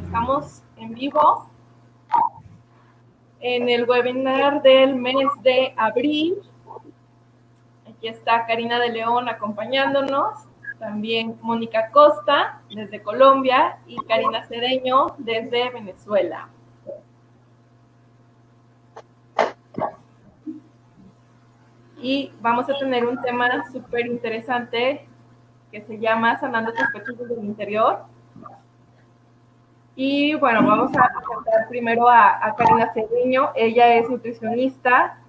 Estamos en vivo en el webinar del mes de abril. Aquí está Karina de León acompañándonos, también Mónica Costa desde Colombia y Karina Cedeño desde Venezuela. Y vamos a tener un tema súper interesante que se llama Sanando tus pechos desde el interior. Y bueno, vamos a presentar primero a Karina Cedeño. Ella es nutricionista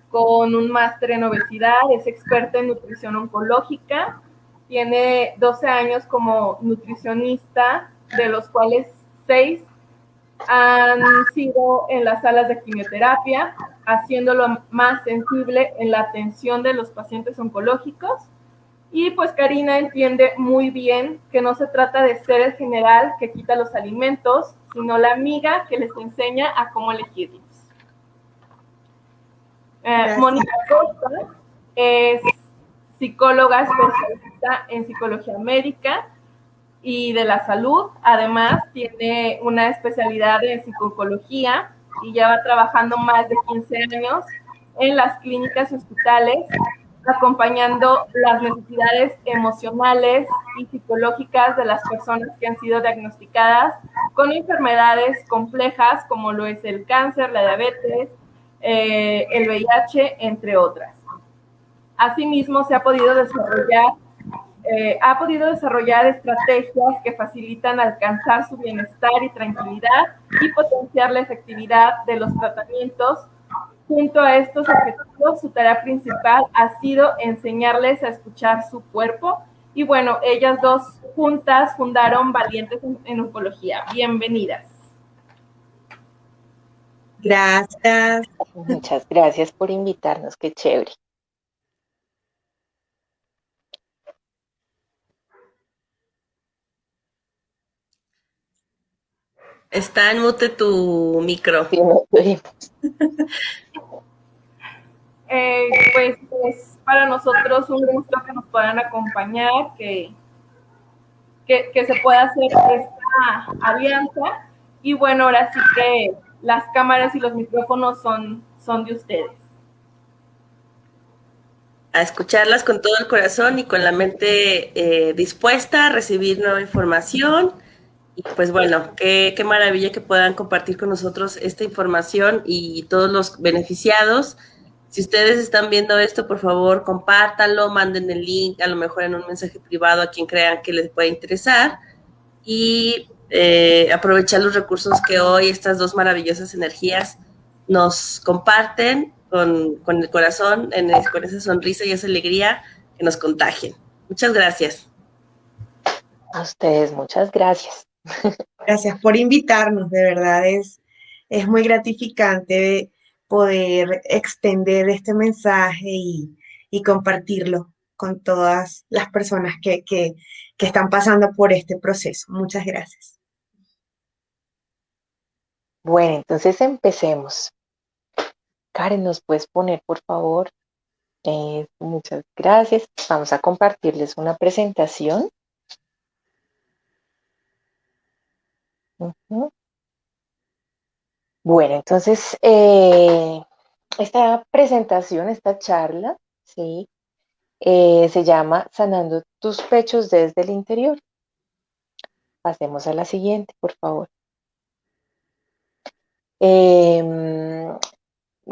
con un máster en obesidad, es experta en nutrición oncológica, tiene 12 años como nutricionista, de los cuales 6 han sido en las salas de quimioterapia, haciéndolo más sensible en la atención de los pacientes oncológicos. Y pues Karina entiende muy bien que no se trata de ser el general que quita los alimentos, sino la amiga que les enseña a cómo elegirlos. Mónica Costa es psicóloga especialista en psicología médica y de la salud. Además, tiene una especialidad en psicología y lleva trabajando más de 15 años en las clínicas y hospitales, acompañando las necesidades emocionales y psicológicas de las personas que han sido diagnosticadas con enfermedades complejas como lo es el cáncer, la diabetes, el VIH, entre otras. Asimismo, ha podido desarrollar estrategias que facilitan alcanzar su bienestar y tranquilidad y potenciar la efectividad de los tratamientos. Junto a estos objetivos, su tarea principal ha sido enseñarles a escuchar su cuerpo. Y bueno, ellas dos juntas fundaron Valientes en Oncología. Bienvenidas. Gracias. Muchas gracias por invitarnos, qué chévere. Está en mute tu micro. Sí, no oímos. Pues es para nosotros un gusto que nos puedan acompañar, que se pueda hacer esta alianza. Y bueno, ahora sí que las cámaras y los micrófonos son de ustedes. A escucharlas con todo el corazón y con la mente dispuesta a recibir nueva información. Y pues bueno, qué maravilla que puedan compartir con nosotros esta información y todos los beneficiados. Si ustedes están viendo esto, por favor, compártanlo, manden el link, a lo mejor en un mensaje privado a quien crean que les pueda interesar. Y aprovechar los recursos que hoy estas dos maravillosas energías nos comparten con el corazón, con esa sonrisa y esa alegría que nos contagien. Muchas gracias. A ustedes, muchas gracias. Gracias por invitarnos, de verdad es muy gratificante poder extender este mensaje y compartirlo con todas las personas que están pasando por este proceso. Muchas gracias. Bueno, entonces empecemos. Karen, ¿nos puedes poner, por favor? Muchas gracias. Vamos a compartirles una presentación. Bueno, entonces, esta presentación, esta charla, ¿sí? Se llama Sanando tus pechos desde el interior. Pasemos a la siguiente, por favor.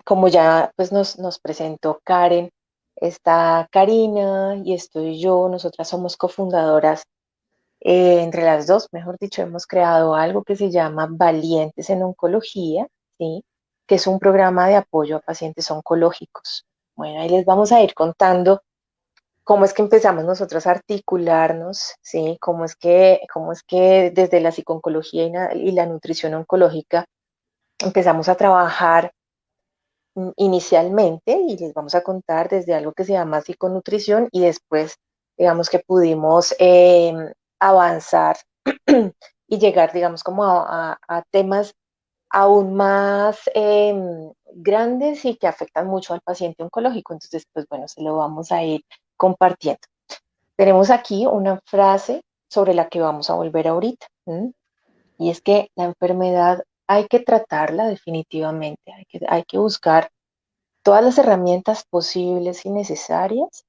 Como ya pues nos presentó Karen, está Karina y estoy yo, nosotras somos cofundadoras. Entre las dos, mejor dicho, hemos creado algo que se llama Valientes en Oncología, ¿sí? Que es un programa de apoyo a pacientes oncológicos. Bueno, ahí les vamos a ir contando cómo es que empezamos nosotros a articularnos, ¿sí? Cómo es que desde la psiconcología y la nutrición oncológica empezamos a trabajar inicialmente, y les vamos a contar desde algo que se llama psiconutrición, y después, digamos que pudimos avanzar y llegar, digamos, como a temas aún más grandes y que afectan mucho al paciente oncológico. Entonces, pues bueno, se lo vamos a ir compartiendo. Tenemos aquí una frase sobre la que vamos a volver ahorita. y es que la enfermedad hay que tratarla definitivamente, hay que buscar todas las herramientas posibles y necesarias,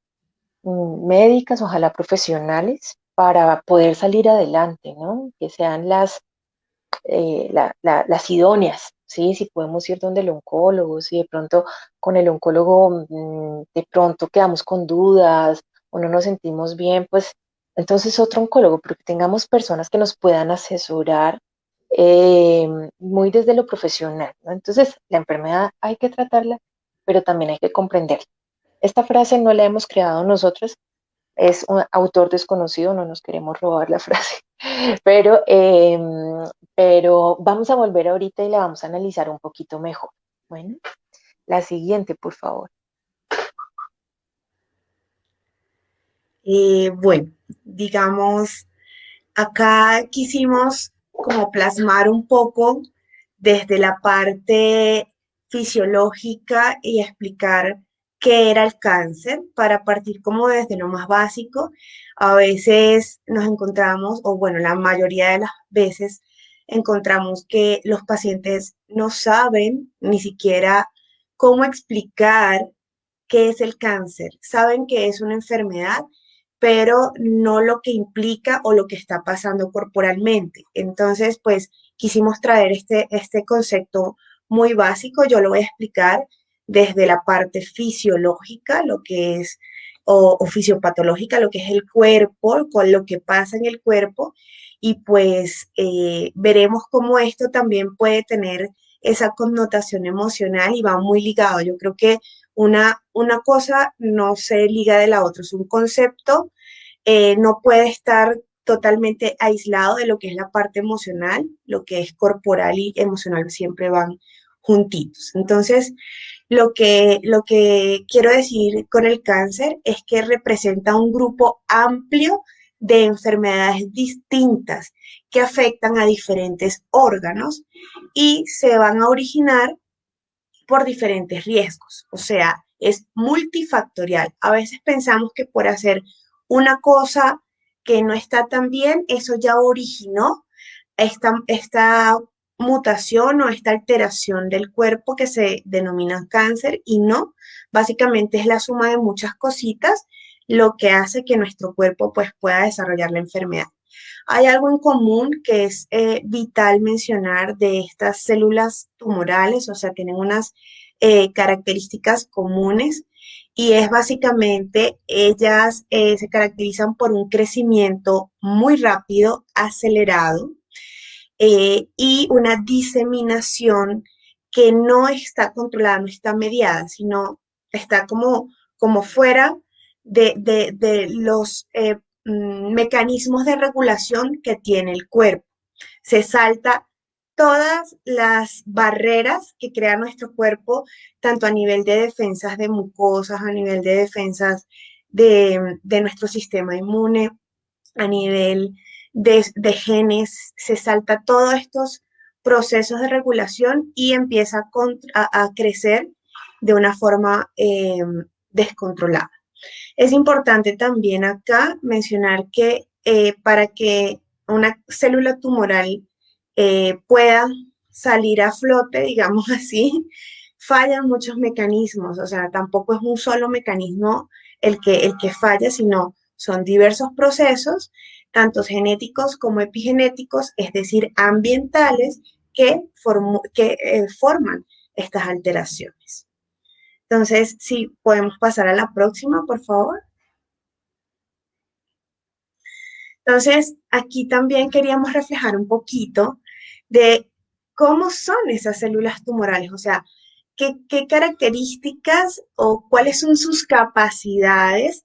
médicas, ojalá profesionales, para poder salir adelante, ¿no? Que sean las idóneas, ¿sí? Si podemos ir donde el oncólogo, si de pronto con el oncólogo de pronto quedamos con dudas o no nos sentimos bien, pues entonces otro oncólogo, pero que tengamos personas que nos puedan asesorar eh, muy desde lo profesional, ¿no? Entonces, la enfermedad hay que tratarla, pero también hay que comprenderla. Esta frase no la hemos creado nosotros, es un autor desconocido, no nos queremos robar la frase, pero, pero vamos a volver ahorita y la vamos a analizar un poquito mejor. Bueno, la siguiente, por favor. Bueno, digamos, acá quisimos como plasmar un poco desde la parte fisiológica y explicar qué era el cáncer para partir como desde lo más básico. A veces nos encontramos, o bueno, la mayoría de las veces encontramos que los pacientes no saben ni siquiera cómo explicar qué es el cáncer. Saben que es una enfermedad, pero no lo que implica o lo que está pasando corporalmente. Entonces, pues quisimos traer este concepto muy básico. Yo lo voy a explicar desde la parte fisiológica, lo que es, o fisiopatológica, lo que es el cuerpo, con lo que pasa en el cuerpo, y pues veremos cómo esto también puede tener esa connotación emocional y va muy ligado. Yo creo que una cosa no se liga de la otra, es un concepto, no puede estar totalmente aislado de lo que es la parte emocional, lo que es corporal y emocional siempre van juntitos. Entonces, lo que quiero decir con el cáncer es que representa un grupo amplio de enfermedades distintas que afectan a diferentes órganos y se van a originar por diferentes riesgos. O sea, es multifactorial. A veces pensamos que por hacer una cosa que no está tan bien, eso ya originó esta mutación o esta alteración del cuerpo que se denomina cáncer y no, básicamente es la suma de muchas cositas lo que hace que nuestro cuerpo pues pueda desarrollar la enfermedad. Hay algo en común que es vital mencionar de estas células tumorales, o sea, tienen unas características comunes y es básicamente ellas se caracterizan por un crecimiento muy rápido, acelerado, y una diseminación que no está controlada, no está mediada, sino está como fuera de los mecanismos de regulación que tiene el cuerpo. Se salta todas las barreras que crea nuestro cuerpo, tanto a nivel de defensas de mucosas, a nivel de defensas de nuestro sistema inmune, a nivel genes, se salta todos estos procesos de regulación y empieza a crecer de una forma descontrolada. Es importante también acá mencionar que para que una célula tumoral pueda salir a flote, digamos así, fallan muchos mecanismos, o sea, tampoco es un solo mecanismo el que falla, sino son diversos procesos, tanto genéticos como epigenéticos, es decir, ambientales, que forman estas alteraciones. Entonces, si podemos pasar a la próxima, por favor. Entonces, aquí también queríamos reflejar un poquito de cómo son esas células tumorales, o sea, qué características o cuáles son sus capacidades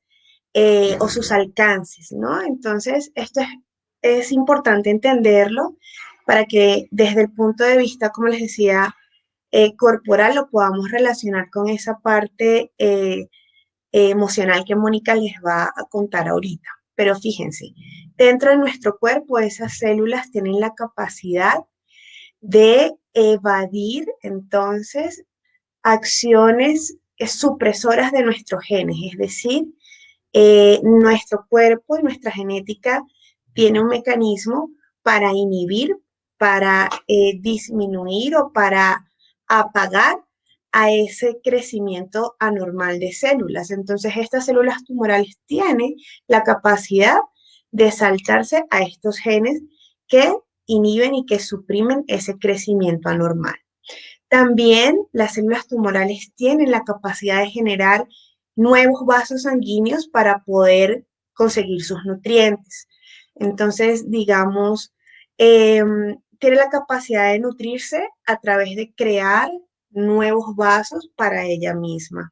o sus alcances, ¿no? Entonces, es importante entenderlo para que desde el punto de vista, como les decía, corporal lo podamos relacionar con esa parte emocional que Mónica les va a contar ahorita. Pero fíjense, dentro de nuestro cuerpo esas células tienen la capacidad de evadir entonces acciones supresoras de nuestros genes, es decir, nuestro cuerpo y nuestra genética tiene un mecanismo para inhibir para disminuir o para apagar a ese crecimiento anormal de células. Entonces, estas células tumorales tienen la capacidad de saltarse a estos genes que inhiben y que suprimen ese crecimiento anormal. También las células tumorales tienen la capacidad de generar nuevos vasos sanguíneos para poder conseguir sus nutrientes. Entonces, digamos, tiene la capacidad de nutrirse a través de crear nuevos vasos para ella misma.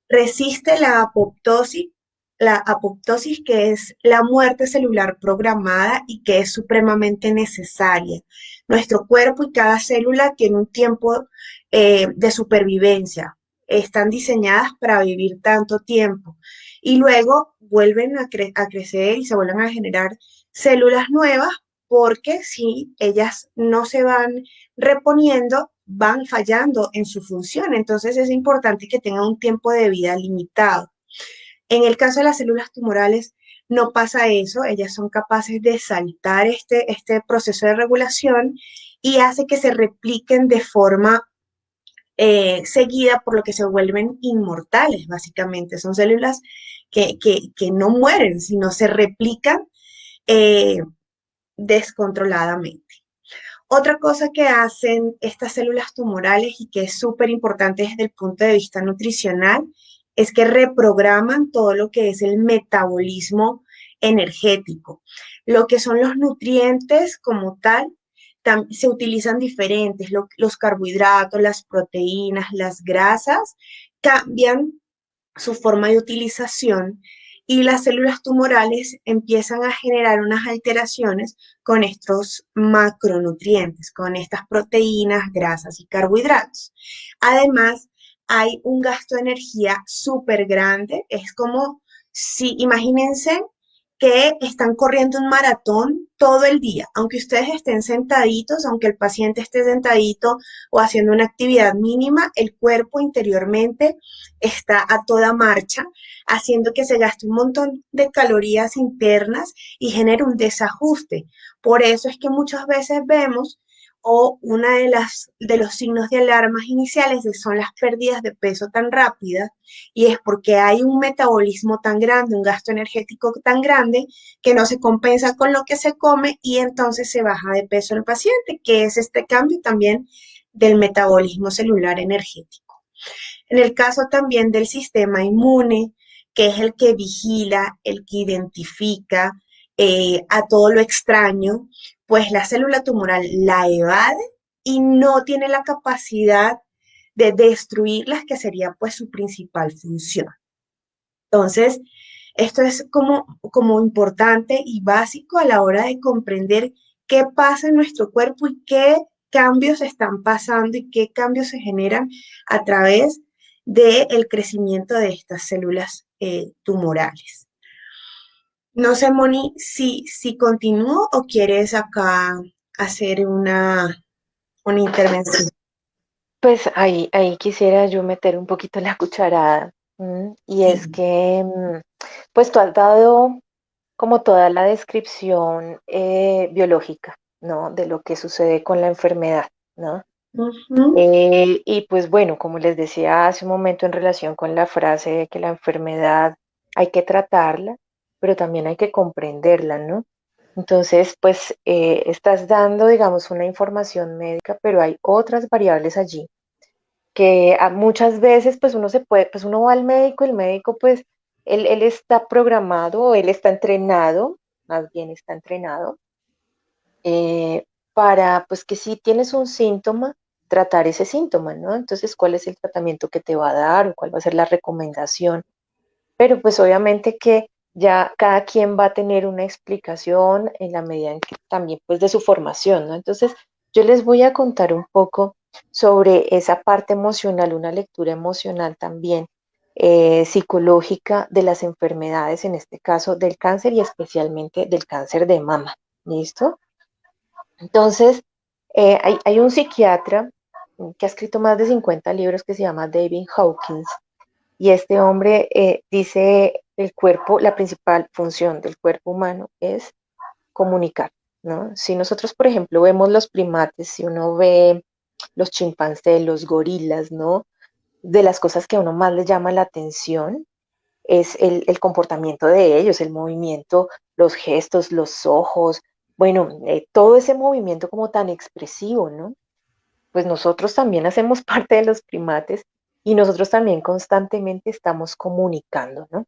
Resiste la apoptosis que es la muerte celular programada y que es supremamente necesaria. Nuestro cuerpo y cada célula tiene un tiempo de supervivencia. Están diseñadas para vivir tanto tiempo y luego vuelven a crecer y se vuelven a generar células nuevas porque si ellas no se van reponiendo, van fallando en su función. Entonces es importante que tengan un tiempo de vida limitado. En el caso de las células tumorales no pasa eso, ellas son capaces de saltar este proceso de regulación y hace que se repliquen de forma seguida, por lo que se vuelven inmortales, básicamente. Son células que no mueren, sino se replican eh, descontroladamente. Otra cosa que hacen estas células tumorales y que es súper importante desde el punto de vista nutricional es que reprograman todo lo que es el metabolismo energético. Lo que son los nutrientes como tal, se utilizan diferentes, los carbohidratos, las proteínas, las grasas, cambian su forma de utilización y las células tumorales empiezan a generar unas alteraciones con estos macronutrientes, con estas proteínas, grasas y carbohidratos. Además, hay un gasto de energía súper grande. Es como si, imagínense que están corriendo un maratón todo el día, aunque ustedes estén sentaditos, aunque el paciente esté sentadito o haciendo una actividad mínima, el cuerpo interiormente está a toda marcha, haciendo que se gaste un montón de calorías internas y genere un desajuste. Por eso es que muchas veces vemos o una de los signos de alarmas iniciales son las pérdidas de peso tan rápidas y es porque hay un metabolismo tan grande, un gasto energético tan grande que no se compensa con lo que se come y entonces se baja de peso el paciente, que es este cambio también del metabolismo celular energético. En el caso también del sistema inmune, que es el que vigila, el que identifica a todo lo extraño, pues la célula tumoral la evade y no tiene la capacidad de destruirlas, que sería pues su principal función. Entonces, esto es como importante y básico a la hora de comprender qué pasa en nuestro cuerpo y qué cambios están pasando y qué cambios se generan a través del crecimiento de estas células tumorales. No sé, Moni, si continúo o quieres acá hacer una intervención. Pues ahí quisiera yo meter un poquito la cucharada, y es Sí. que, pues tú has dado como toda la descripción biológica, ¿no? De lo que sucede con la enfermedad, ¿no? Ujú. Y pues bueno, como les decía hace un momento en relación con la frase de que la enfermedad hay que tratarla, pero también hay que comprenderla, ¿no? Entonces, pues estás dando, digamos, una información médica, pero hay otras variables allí que muchas veces, pues uno se puede, pues uno va al médico, el médico, pues él está programado, él está entrenado, más bien está entrenado eh, para, pues que si tienes un síntoma, tratar ese síntoma, ¿no? Entonces, ¿cuál es el tratamiento que te va a dar o cuál va a ser la recomendación? Pero pues obviamente que ya cada quien va a tener una explicación en la medida en que también pues de su formación, ¿no? Entonces, yo les voy a contar un poco sobre esa parte emocional, una lectura emocional también psicológica de las enfermedades, en este caso del cáncer y especialmente del cáncer de mama. ¿Listo? Entonces, hay un psiquiatra que ha escrito más de 50 libros que se llama David Hawkins y este hombre dice el cuerpo, la principal función del cuerpo humano es comunicar, ¿no? Si nosotros, por ejemplo, vemos los primates, si uno ve los chimpancés, los gorilas, ¿no? De las cosas que a uno más le llama la atención es el comportamiento de ellos, el movimiento, los gestos, los ojos, bueno, todo ese movimiento como tan expresivo, ¿no? Pues nosotros también hacemos parte de los primates y nosotros también constantemente estamos comunicando, ¿no?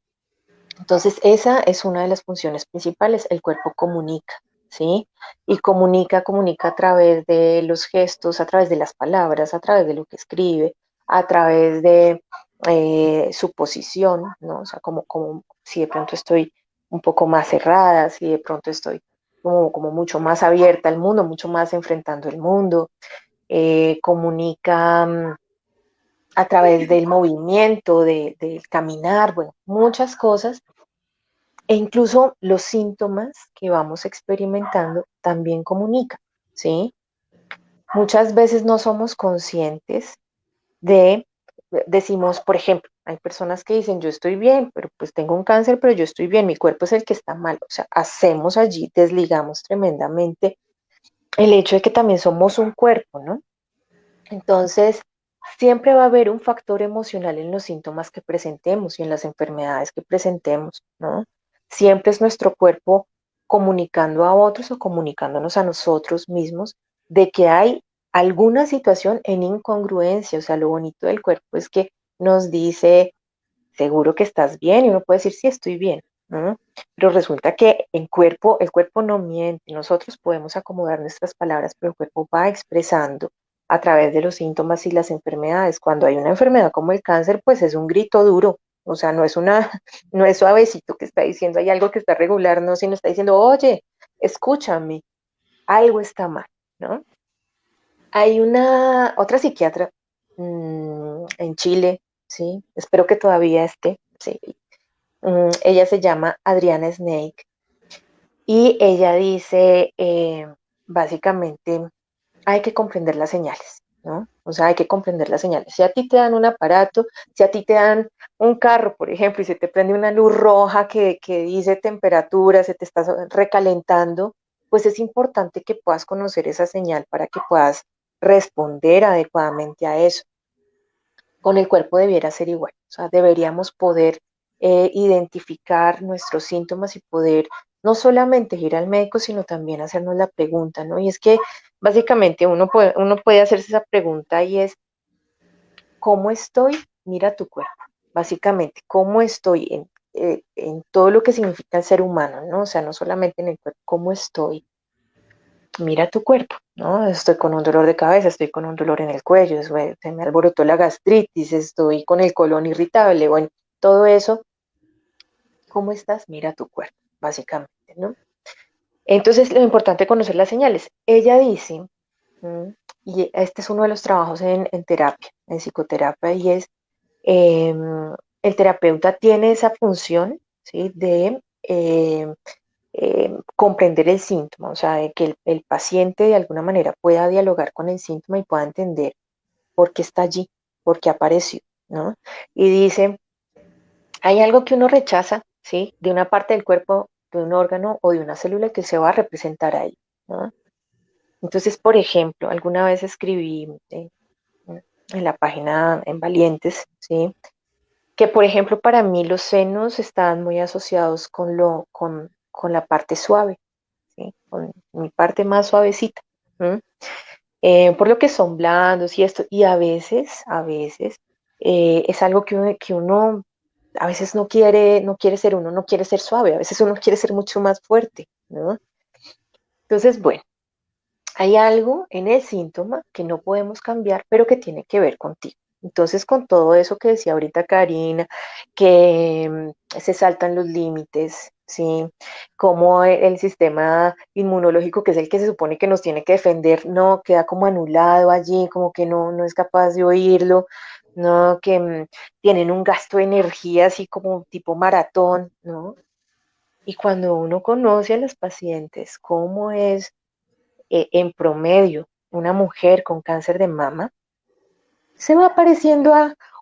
Entonces, esa es una de las funciones principales, el cuerpo comunica, ¿sí? Y comunica a través de los gestos, a través de las palabras, a través de lo que escribe, a través de su posición, ¿no? O sea, como si de pronto estoy un poco más cerrada, si de pronto estoy como mucho más abierta al mundo, mucho más enfrentando el mundo, comunica a través del movimiento, del caminar, bueno, muchas cosas e incluso los síntomas que vamos experimentando también comunican, ¿sí? Muchas veces no somos conscientes de, decimos, por ejemplo, hay personas que dicen, yo estoy bien, pero pues tengo un cáncer, pero yo estoy bien, mi cuerpo es el que está mal. O sea, hacemos allí, desligamos tremendamente el hecho de que también somos un cuerpo, ¿no? Entonces, siempre va a haber un factor emocional en los síntomas que presentemos y en las enfermedades que presentemos, ¿no? Siempre es nuestro cuerpo comunicando a otros o comunicándonos a nosotros mismos de que hay alguna situación en incongruencia. O sea, lo bonito del cuerpo es que nos dice, seguro que estás bien, y uno puede decir, sí, estoy bien, ¿no? Pero resulta que el cuerpo no miente, nosotros podemos acomodar nuestras palabras, pero el cuerpo va expresando a través de los síntomas y las enfermedades. Cuando hay una enfermedad como el cáncer, pues es un grito duro, o sea, no es suavecito que está diciendo, hay algo que está regular, no, sino está diciendo, oye, escúchame, algo está mal, ¿no? Hay una otra psiquiatra en Chile, sí, espero que todavía esté, sí. Ella se llama Adriana Snake y ella dice, básicamente, hay que comprender las señales, ¿no? O sea, hay que comprender las señales. Si a ti te dan un aparato, si a ti te dan un carro, por ejemplo, y se te prende una luz roja que dice temperatura, se te está recalentando, pues es importante que puedas conocer esa señal para que puedas responder adecuadamente a eso. Con el cuerpo debiera ser igual, o sea, deberíamos poder identificar nuestros síntomas y poder no solamente ir al médico, sino también hacernos la pregunta, ¿no? Y es que básicamente uno puede hacerse esa pregunta y es, ¿cómo estoy? Mira tu cuerpo. Básicamente, ¿cómo estoy en todo lo que significa el ser humano, ¿no? O sea, no solamente en el cuerpo, ¿cómo estoy? Mira tu cuerpo, ¿no? Estoy con un dolor de cabeza, estoy con un dolor en el cuello, se me alborotó la gastritis, estoy con el colon irritable, bueno, todo eso, ¿cómo estás? Mira tu cuerpo, básicamente, ¿no? Entonces, lo importante es conocer las señales. Ella dice, mm, y este es uno de los trabajos en terapia, en psicoterapia, y es, eh, el terapeuta tiene esa función, ¿sí? De comprender el síntoma, o sea, de que el paciente de alguna manera pueda dialogar con el síntoma y pueda entender por qué está allí, por qué apareció, ¿no? Y dice, hay algo que uno rechaza, ¿sí? De una parte del cuerpo, de un órgano o de una célula que se va a representar ahí, ¿no? Entonces, por ejemplo, alguna vez escribí en la página en Valientes, ¿sí? Que, por ejemplo, para mí los senos están muy asociados con la parte suave, ¿sí? Con mi parte más suavecita, ¿m? Por lo que son blandos y esto, y a veces, es algo que uno a veces no quiere ser uno, no quiere ser suave, a veces uno quiere ser mucho más fuerte, ¿no? Entonces, bueno, hay algo en el síntoma que no podemos cambiar, pero que tiene que ver contigo. Entonces, con todo eso que decía ahorita Karina, que se saltan los límites, ¿sí? Como el sistema inmunológico, que es el que se supone que nos tiene que defender, no queda como anulado allí, como que no es capaz de oírlo, no, que tienen un gasto de energía así como tipo maratón, ¿no? Y cuando uno conoce a los pacientes, cómo es en promedio una mujer con cáncer de mama, se va pareciendo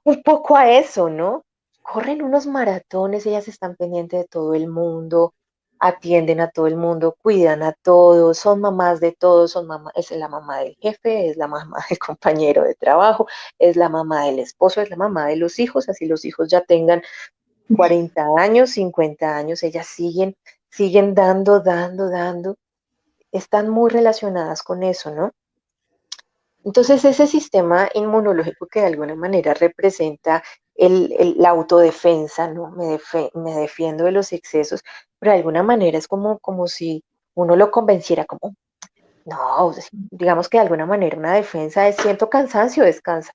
un poco a eso, ¿no? Corren unos maratones, ellas están pendientes de todo el mundo, atienden a todo el mundo, cuidan a todos, son mamás de todos, son mamá, es la mamá del jefe, es la mamá del compañero de trabajo, es la mamá del esposo, es la mamá de los hijos, así los hijos ya tengan 40 años, 50 años, ellas siguen dando, dando, dando, están muy relacionadas con eso, ¿no? Entonces, ese sistema inmunológico que de alguna manera representa la autodefensa, ¿no? Me defiendo de los excesos, pero de alguna manera es como si uno lo convenciera, como, no, digamos que de alguna manera una defensa es siento cansancio, descansa,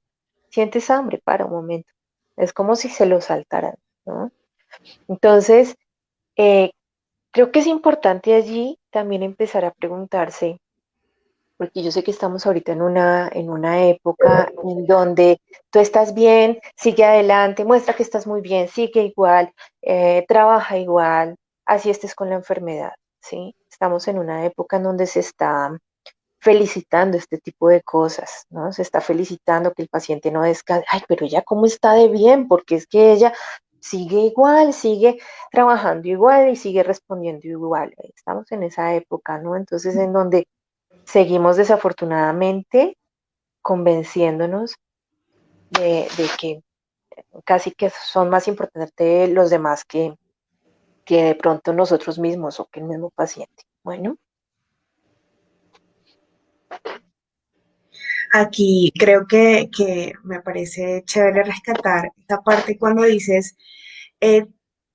sientes hambre, para un momento. Es como si se lo saltaran, ¿no? Entonces, eh, creo que es importante allí también empezar a preguntarse porque yo sé que estamos ahorita en una época en donde tú estás bien, sigue adelante, muestra que estás muy bien, sigue igual, trabaja igual, así estés con la enfermedad, ¿sí? Estamos en una época en donde se está felicitando este tipo de cosas, ¿no? Se está felicitando que el paciente no descanse, ay, pero ella cómo está de bien, porque es que ella sigue igual, sigue trabajando igual y sigue respondiendo igual. Estamos en esa época, ¿no? Entonces, en donde seguimos desafortunadamente convenciéndonos de que casi que son más importantes los demás que de pronto nosotros mismos o que el mismo paciente. Bueno, Aquí creo que me parece chévere rescatar esta parte cuando dices, eh,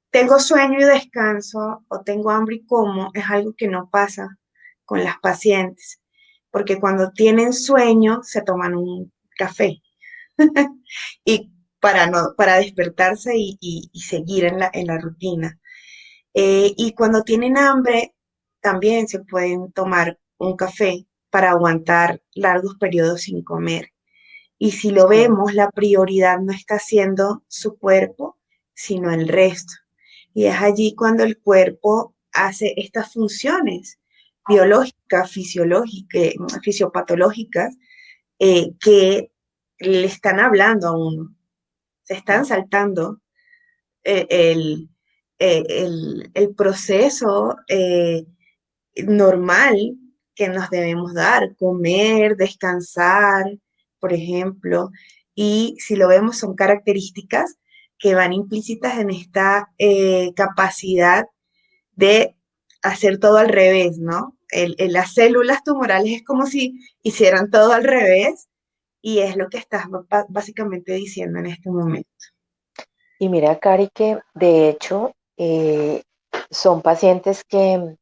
tengo sueño y descanso o tengo hambre y como, es algo que no pasa con las pacientes, porque cuando tienen sueño se toman un café y para despertarse y seguir en la rutina. Y cuando tienen hambre, también se pueden tomar un café para aguantar largos periodos sin comer. Y si lo sí, vemos, la prioridad no está siendo su cuerpo, sino el resto. Y es allí cuando el cuerpo hace estas funciones biológicas, fisiológicas, fisiopatológicas, que le están hablando a uno. Se están saltando eh, el, el proceso normal que nos debemos dar, comer, descansar, por ejemplo, y si lo vemos son características que van implícitas en esta capacidad de hacer todo al revés, ¿no? Las células tumorales es como si hicieran todo al revés y es lo que estás básicamente diciendo en este momento. y mira, Cari, que de hecho son pacientes que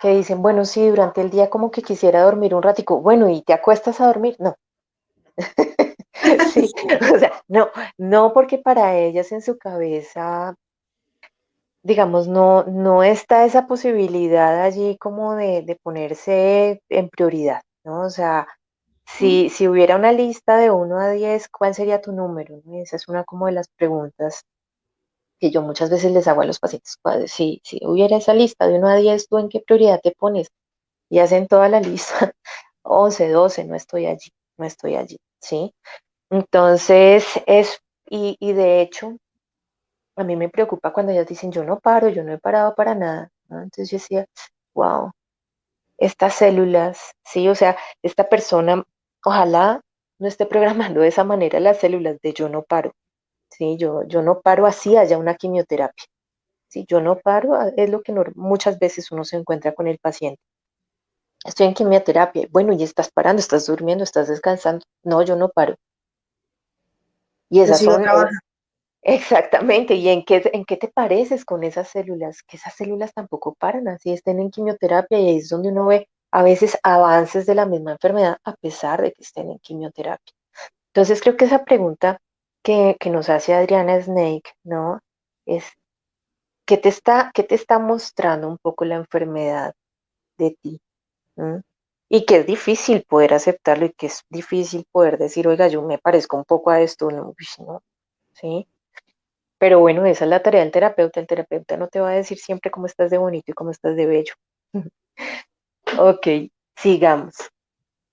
dicen, bueno, sí, durante el día como que quisiera dormir un ratico, bueno, ¿y te acuestas a dormir? No. Sí, o sea, no, no porque para ellas en su cabeza digamos, no está esa posibilidad allí como de ponerse en prioridad, ¿no? O sea, si hubiera una lista de 1 a 10, ¿cuál sería tu número? ¿No? Y esa es una como de las preguntas que yo muchas veces les hago a los pacientes. Si hubiera esa lista de 1 a 10, ¿tú en qué prioridad te pones? Y hacen toda la lista, 11, 12, no estoy allí, no estoy allí, ¿sí? Entonces, y de hecho, a mí me preocupa cuando ellas dicen, yo no paro, yo no he parado para nada, ¿no? Entonces yo decía, wow, estas células, sí, o sea, esta persona, ojalá no esté programando de esa manera las células de yo no paro, sí, yo no paro así haya una quimioterapia, sí, yo no paro, es lo que muchas veces uno se encuentra con el paciente. Estoy en quimioterapia, bueno, y estás parando, estás durmiendo, estás descansando, no, yo no paro. Y Yo esas sigo son, trabajando. exactamente, ¿y en qué te pareces con esas células? Que esas células tampoco paran, así estén en quimioterapia y ahí es donde uno ve a veces avances de la misma enfermedad a pesar de que estén en quimioterapia. Entonces creo que esa pregunta que nos hace Adriana Snake, ¿no? Es, qué te está mostrando un poco la enfermedad de ti? ¿Mm? Y que es difícil poder aceptarlo y que es difícil poder decir, oiga, yo me parezco un poco a esto, no, uy, no, ¿sí? Pero bueno, esa es la tarea del terapeuta. El terapeuta no te va a decir siempre cómo estás de bonito y cómo estás de bello. Ok, sigamos.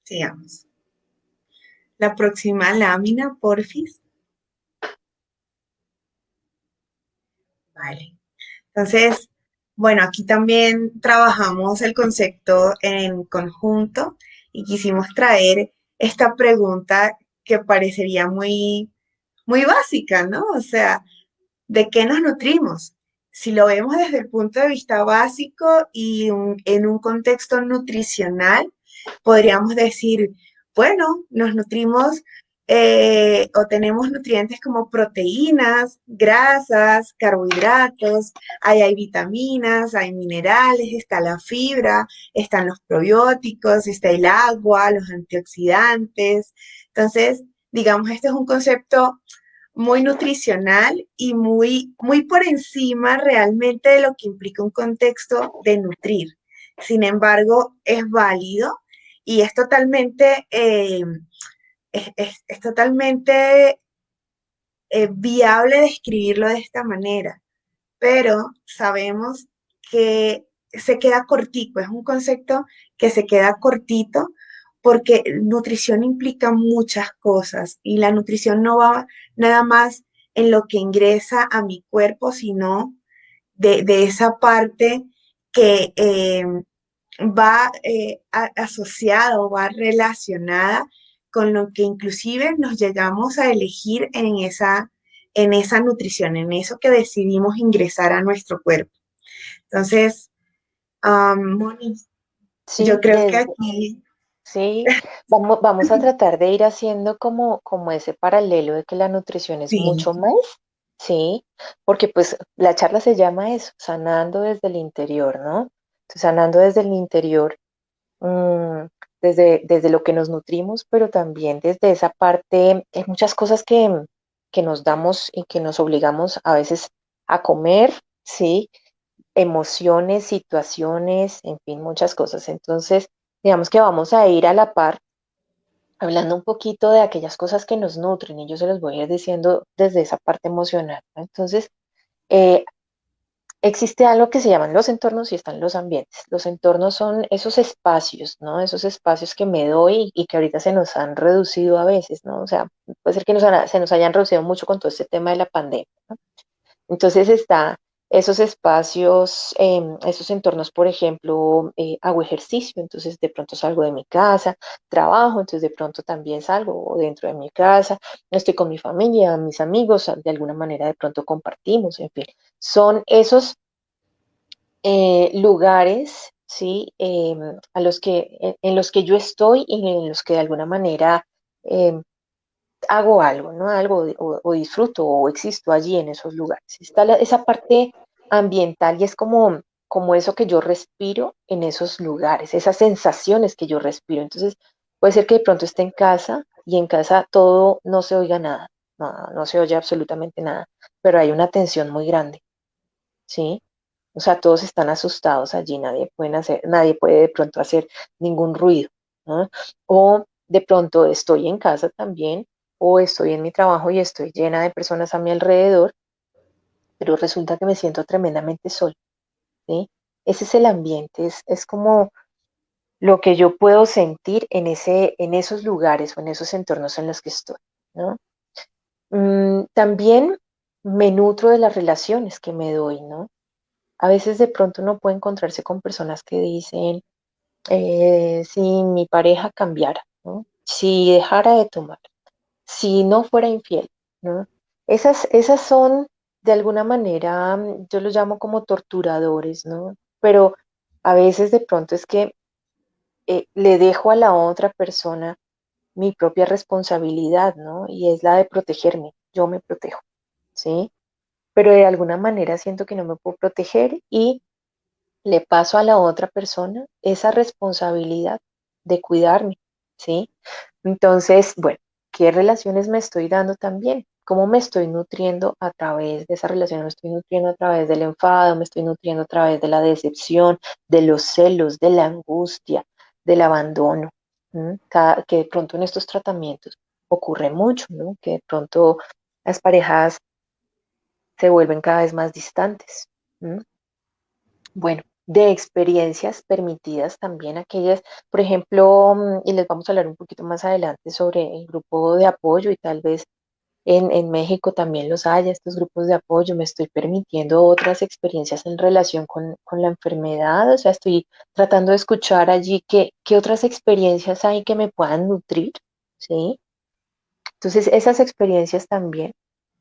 Sigamos. La próxima lámina, porfis. Vale. Entonces, Bueno, aquí también trabajamos el concepto en conjunto y quisimos traer esta pregunta que parecería muy básica, ¿no? O sea, ¿de qué nos nutrimos? Si lo vemos desde el punto de vista básico y en un contexto nutricional, podríamos decir, bueno, nos nutrimos o tenemos nutrientes como proteínas, grasas, carbohidratos, ahí hay vitaminas, hay minerales, está la fibra, están los probióticos, está el agua, los antioxidantes. Entonces, digamos, este es un concepto muy nutricional y muy por encima realmente de lo que implica un contexto de nutrir. Sin embargo, es válido y es totalmente, es totalmente viable describirlo de esta manera, pero sabemos que se queda cortico, es un concepto que se queda cortito porque nutrición implica muchas cosas y la nutrición no va nada más en lo que ingresa a mi cuerpo, sino de esa parte que va asociada o va relacionada con lo que inclusive nos llegamos a elegir en esa nutrición, en eso que decidimos ingresar a nuestro cuerpo. Entonces, Moni, yo Sí, creo que aquí, sí, vamos a tratar de ir haciendo como ese paralelo de que la nutrición es sí, mucho más, sí, porque pues la charla se llama eso, sanando desde el interior, ¿no? Entonces, sanando desde el interior, mm, desde lo que nos nutrimos, pero también desde esa parte, hay muchas cosas que nos damos y que nos obligamos a veces a comer, sí, emociones, situaciones, en fin, muchas cosas. Entonces, digamos que vamos a ir a la par, hablando un poquito de aquellas cosas que nos nutren, y yo se los voy a ir diciendo desde esa parte emocional, ¿no? Entonces, eh, existe algo que se llaman los entornos y están los ambientes. Los entornos son esos espacios, ¿no? Esos espacios que me doy y que ahorita se nos han reducido a veces, ¿no? O sea, puede ser que se nos hayan reducido mucho con todo este tema de la pandemia, ¿no? Entonces está esos espacios, esos entornos, por ejemplo, hago ejercicio, entonces de pronto salgo de mi casa, trabajo, entonces de pronto también salgo dentro de mi casa, estoy con mi familia, mis amigos, de alguna manera de pronto compartimos, en fin, son esos lugares, ¿sí? A los que, en los que yo estoy y en los que de alguna manera hago algo, ¿no? Algo o disfruto o existo allí en esos lugares. Está esa parte ambiental y es como eso que yo respiro en esos lugares, esas sensaciones que yo respiro. Entonces, puede ser que de pronto esté en casa y en casa todo no se oiga nada, no se oye absolutamente nada, pero hay una tensión muy grande, ¿sí? O sea, todos están asustados allí, nadie puede de pronto hacer ningún ruido, ¿no? O de pronto estoy en casa también, o estoy en mi trabajo y estoy llena de personas a mi alrededor, pero resulta que me siento tremendamente sola, ¿sí? Ese es el ambiente, es como lo que yo puedo sentir en esos lugares o en esos entornos en los que estoy, ¿no? También me nutro de las relaciones que me doy, ¿no? A veces de pronto uno puede encontrarse con personas que dicen, si mi pareja cambiara, ¿no? Si dejara de tomar, si no fuera infiel, ¿no? Esas son, de alguna manera, yo los llamo como torturadores, ¿no? Pero a veces de pronto es que le dejo a la otra persona mi propia responsabilidad, ¿no? Y es la de protegerme, yo me protejo, ¿sí? Pero de alguna manera siento que no me puedo proteger y le paso a la otra persona esa responsabilidad de cuidarme, ¿sí? Entonces, bueno, ¿qué relaciones me estoy dando también? ¿Cómo me estoy nutriendo a través de esa relación? Me estoy nutriendo a través del enfado, me estoy nutriendo a través de la decepción, de los celos, de la angustia, del abandono, ¿m? Que de pronto en estos tratamientos ocurre mucho, ¿no? Que de pronto las parejas se vuelven cada vez más distantes. ¿M? Bueno, de experiencias permitidas también aquellas, por ejemplo, y les vamos a hablar un poquito más adelante sobre el grupo de apoyo y tal vez en México también los hay, estos grupos de apoyo, me estoy permitiendo otras experiencias en relación con la enfermedad, o sea, estoy tratando de escuchar allí qué otras experiencias hay que me puedan nutrir, ¿sí? Entonces, esas experiencias también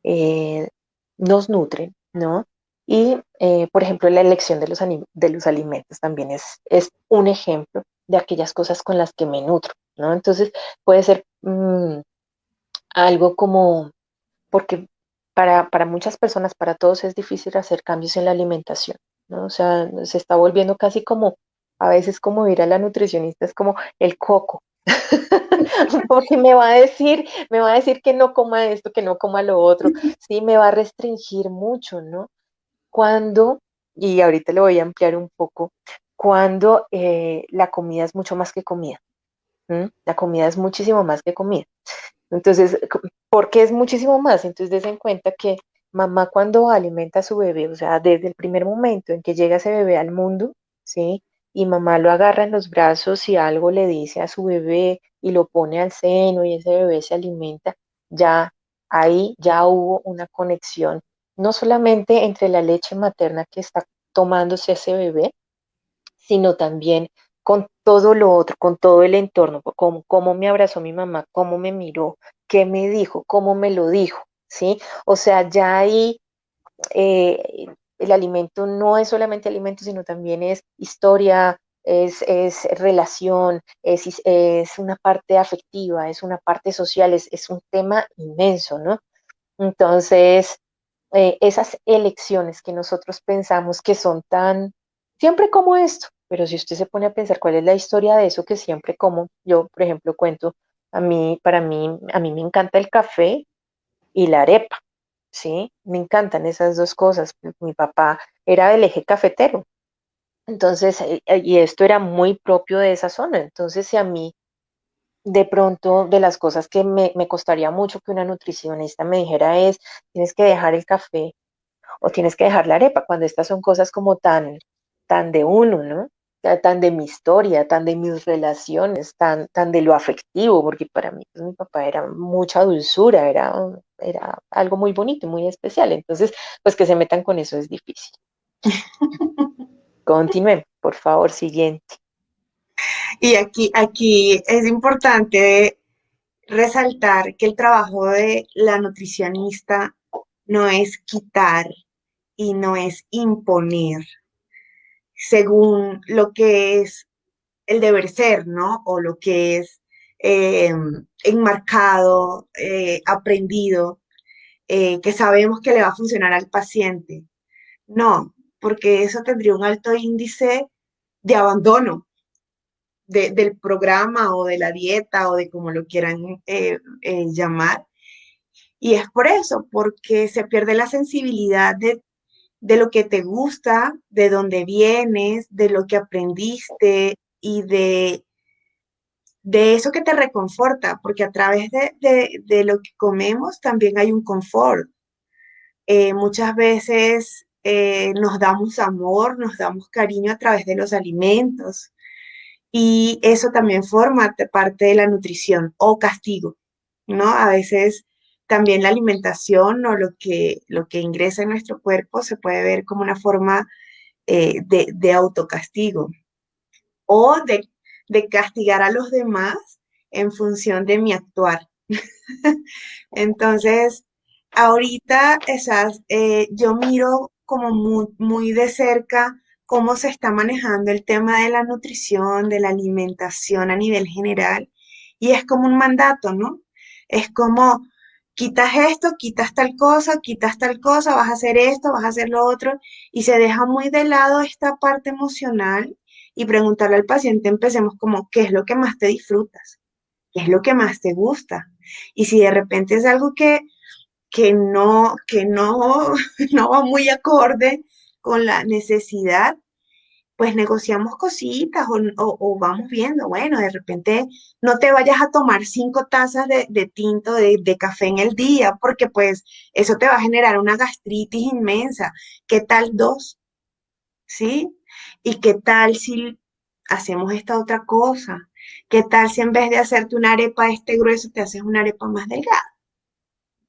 eh, nos nutren, ¿no? Y, por ejemplo, la elección de de los alimentos también es un ejemplo de aquellas cosas con las que me nutro, ¿no? Entonces, puede ser algo como, porque para muchas personas, para todos es difícil hacer cambios en la alimentación, ¿no? O sea, se está volviendo casi como, a veces como ir a la nutricionista es como el coco, porque me va a decir que no coma esto, que no coma lo otro, sí, me va a restringir mucho, ¿no? Cuando, y ahorita lo voy a ampliar un poco, cuando la comida es mucho más que comida, ¿m? La comida es muchísimo más que comida. Entonces, ¿por qué es muchísimo más? Entonces, des en cuenta que mamá cuando alimenta a su bebé, o sea, desde el primer momento en que llega ese bebé al mundo, ¿sí? Y mamá lo agarra en los brazos y algo le dice a su bebé y lo pone al seno y ese bebé se alimenta, ya ahí ya hubo una conexión, no solamente entre la leche materna que está tomándose ese bebé, sino también con todo lo otro, con todo el entorno, cómo me abrazó mi mamá, cómo me miró, qué me dijo, cómo me lo dijo, ¿sí? O sea, ya ahí el alimento no es solamente alimento, sino también es historia, es relación, es una parte afectiva, es una parte social, es un tema inmenso, ¿no? Entonces, esas elecciones que nosotros pensamos que son tan, siempre como esto, pero si usted se pone a pensar cuál es la historia de eso que siempre como, yo, por ejemplo, cuento, a mí me encanta el café y la arepa, ¿sí? Me encantan esas dos cosas. Mi papá era del eje cafetero, entonces, y esto era muy propio de esa zona, entonces si a mí de pronto de las cosas que me costaría mucho que una nutricionista me dijera es, tienes que dejar el café o tienes que dejar la arepa, cuando estas son cosas como tan de uno, ¿no? O sea, tan de mi historia, tan de mis relaciones, tan de lo afectivo, porque para mí pues, mi papá era mucha dulzura, era algo muy bonito, muy especial. Entonces, pues que se metan con eso es difícil. Continúen, por favor, siguiente. Y aquí es importante resaltar que el trabajo de la nutricionista no es quitar y no es imponer según lo que es el deber ser, ¿no? O lo que es eh, enmarcado, aprendido, que sabemos que le va a funcionar al paciente. No, porque eso tendría un alto índice de abandono del programa o de la dieta o de como lo quieran llamar. Y es por eso, porque se pierde la sensibilidad de lo que te gusta, de dónde vienes, de lo que aprendiste y de eso que te reconforta, porque a través de lo que comemos también hay un confort. Muchas veces nos damos amor, nos damos cariño a través de los alimentos y eso también forma parte de la nutrición o castigo, ¿no? A veces también la alimentación o lo que ingresa en nuestro cuerpo se puede ver como una forma de autocastigo o de castigar a los demás en función de mi actuar. Entonces, ahorita yo miro como muy de cerca cómo se está manejando el tema de la nutrición, de la alimentación a nivel general, y es como un mandato, ¿no? Es como quitas esto, quitas tal cosa, vas a hacer esto, vas a hacer lo otro, y se deja muy de lado esta parte emocional y preguntarle al paciente, empecemos como, ¿qué es lo que más te disfrutas? ¿Qué es lo que más te gusta? Y si de repente es algo que no, no va muy acorde con la necesidad, pues negociamos cositas o vamos viendo, bueno, de repente no te vayas a tomar 5 tazas de tinto de café en el día, porque pues eso te va a generar una gastritis inmensa. ¿Qué tal dos? ¿Sí? ¿Y qué tal si hacemos esta otra cosa? ¿Qué tal si en vez de hacerte una arepa este grueso, te haces una arepa más delgada?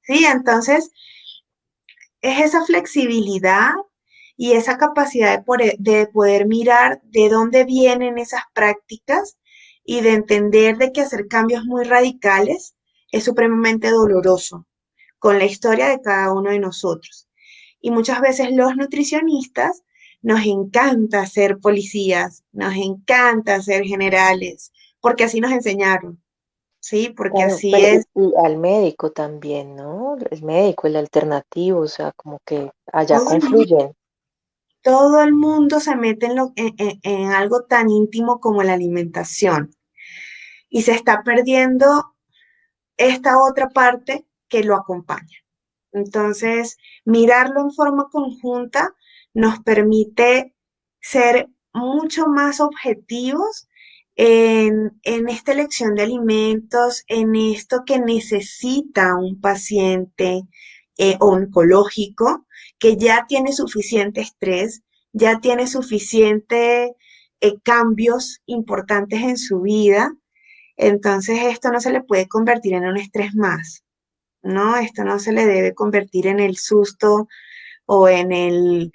¿sí? Entonces, es esa flexibilidad y esa capacidad de poder mirar de dónde vienen esas prácticas y de entender de que hacer cambios muy radicales es supremamente doloroso con la historia de cada uno de nosotros. Y muchas veces los nutricionistas nos encanta ser policías, nos encanta ser generales, porque así nos enseñaron, ¿sí? Porque Claro, así pero es. y al médico también, ¿no? El médico, el alternativo, o sea, como que allá Todo el mundo, confluyen. todo el mundo se mete en algo tan íntimo como la alimentación y se está perdiendo esta otra parte que lo acompaña. Entonces, mirarlo en forma conjunta nos permite ser mucho más objetivos en esta elección de alimentos, en esto que necesita un paciente oncológico que ya tiene suficiente estrés, ya tiene suficiente cambios importantes en su vida. Entonces, esto no se le puede convertir en un estrés más. No, esto no se le debe convertir en el susto o en el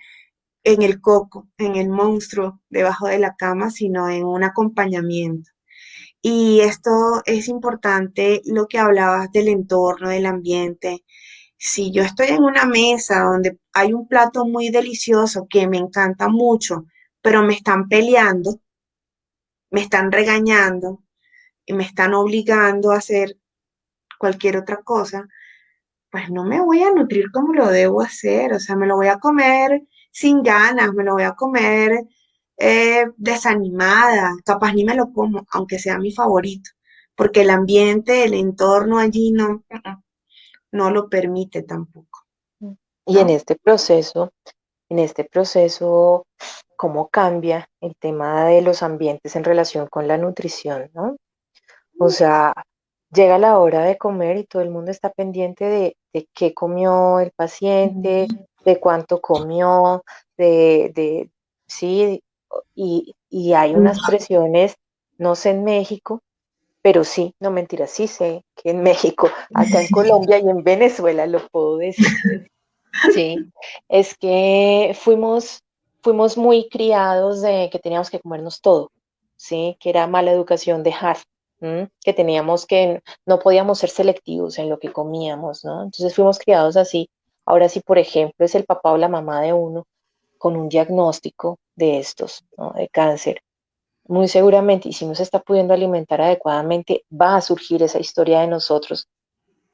coco, en el monstruo debajo de la cama, sino en un acompañamiento. Y esto es importante, lo que hablabas del entorno, del ambiente. Si yo estoy en una mesa donde hay un plato muy delicioso que me encanta mucho, pero me están peleando, me están regañando y me están obligando a hacer cualquier otra cosa, pues no me voy a nutrir como lo debo hacer, o sea, me lo voy a comer sin ganas, me lo voy a comer desanimada, capaz ni me lo como, aunque sea mi favorito, porque el ambiente, el entorno allí no lo permite tampoco, Y ¿no? en este proceso, ¿cómo cambia el tema de los ambientes en relación con la nutrición, ¿no? O sea, llega la hora de comer y todo el mundo está pendiente de qué comió el paciente, de cuánto comió, sí, y hay unas presiones, no sé en México, pero sí, no mentiras, sí sé que en México, acá en Colombia y en Venezuela lo puedo decir. Sí, es que fuimos muy criados de que teníamos que comernos todo, ¿sí? Que era mala educación dejar, ¿m? Que teníamos que, no podíamos ser selectivos en lo que comíamos, ¿no? Entonces fuimos criados así. Ahora sí, por ejemplo, es el papá o la mamá de uno con un diagnóstico de estos, ¿no? De cáncer. Muy seguramente, y si no se está pudiendo alimentar adecuadamente, va a surgir esa historia de nosotros,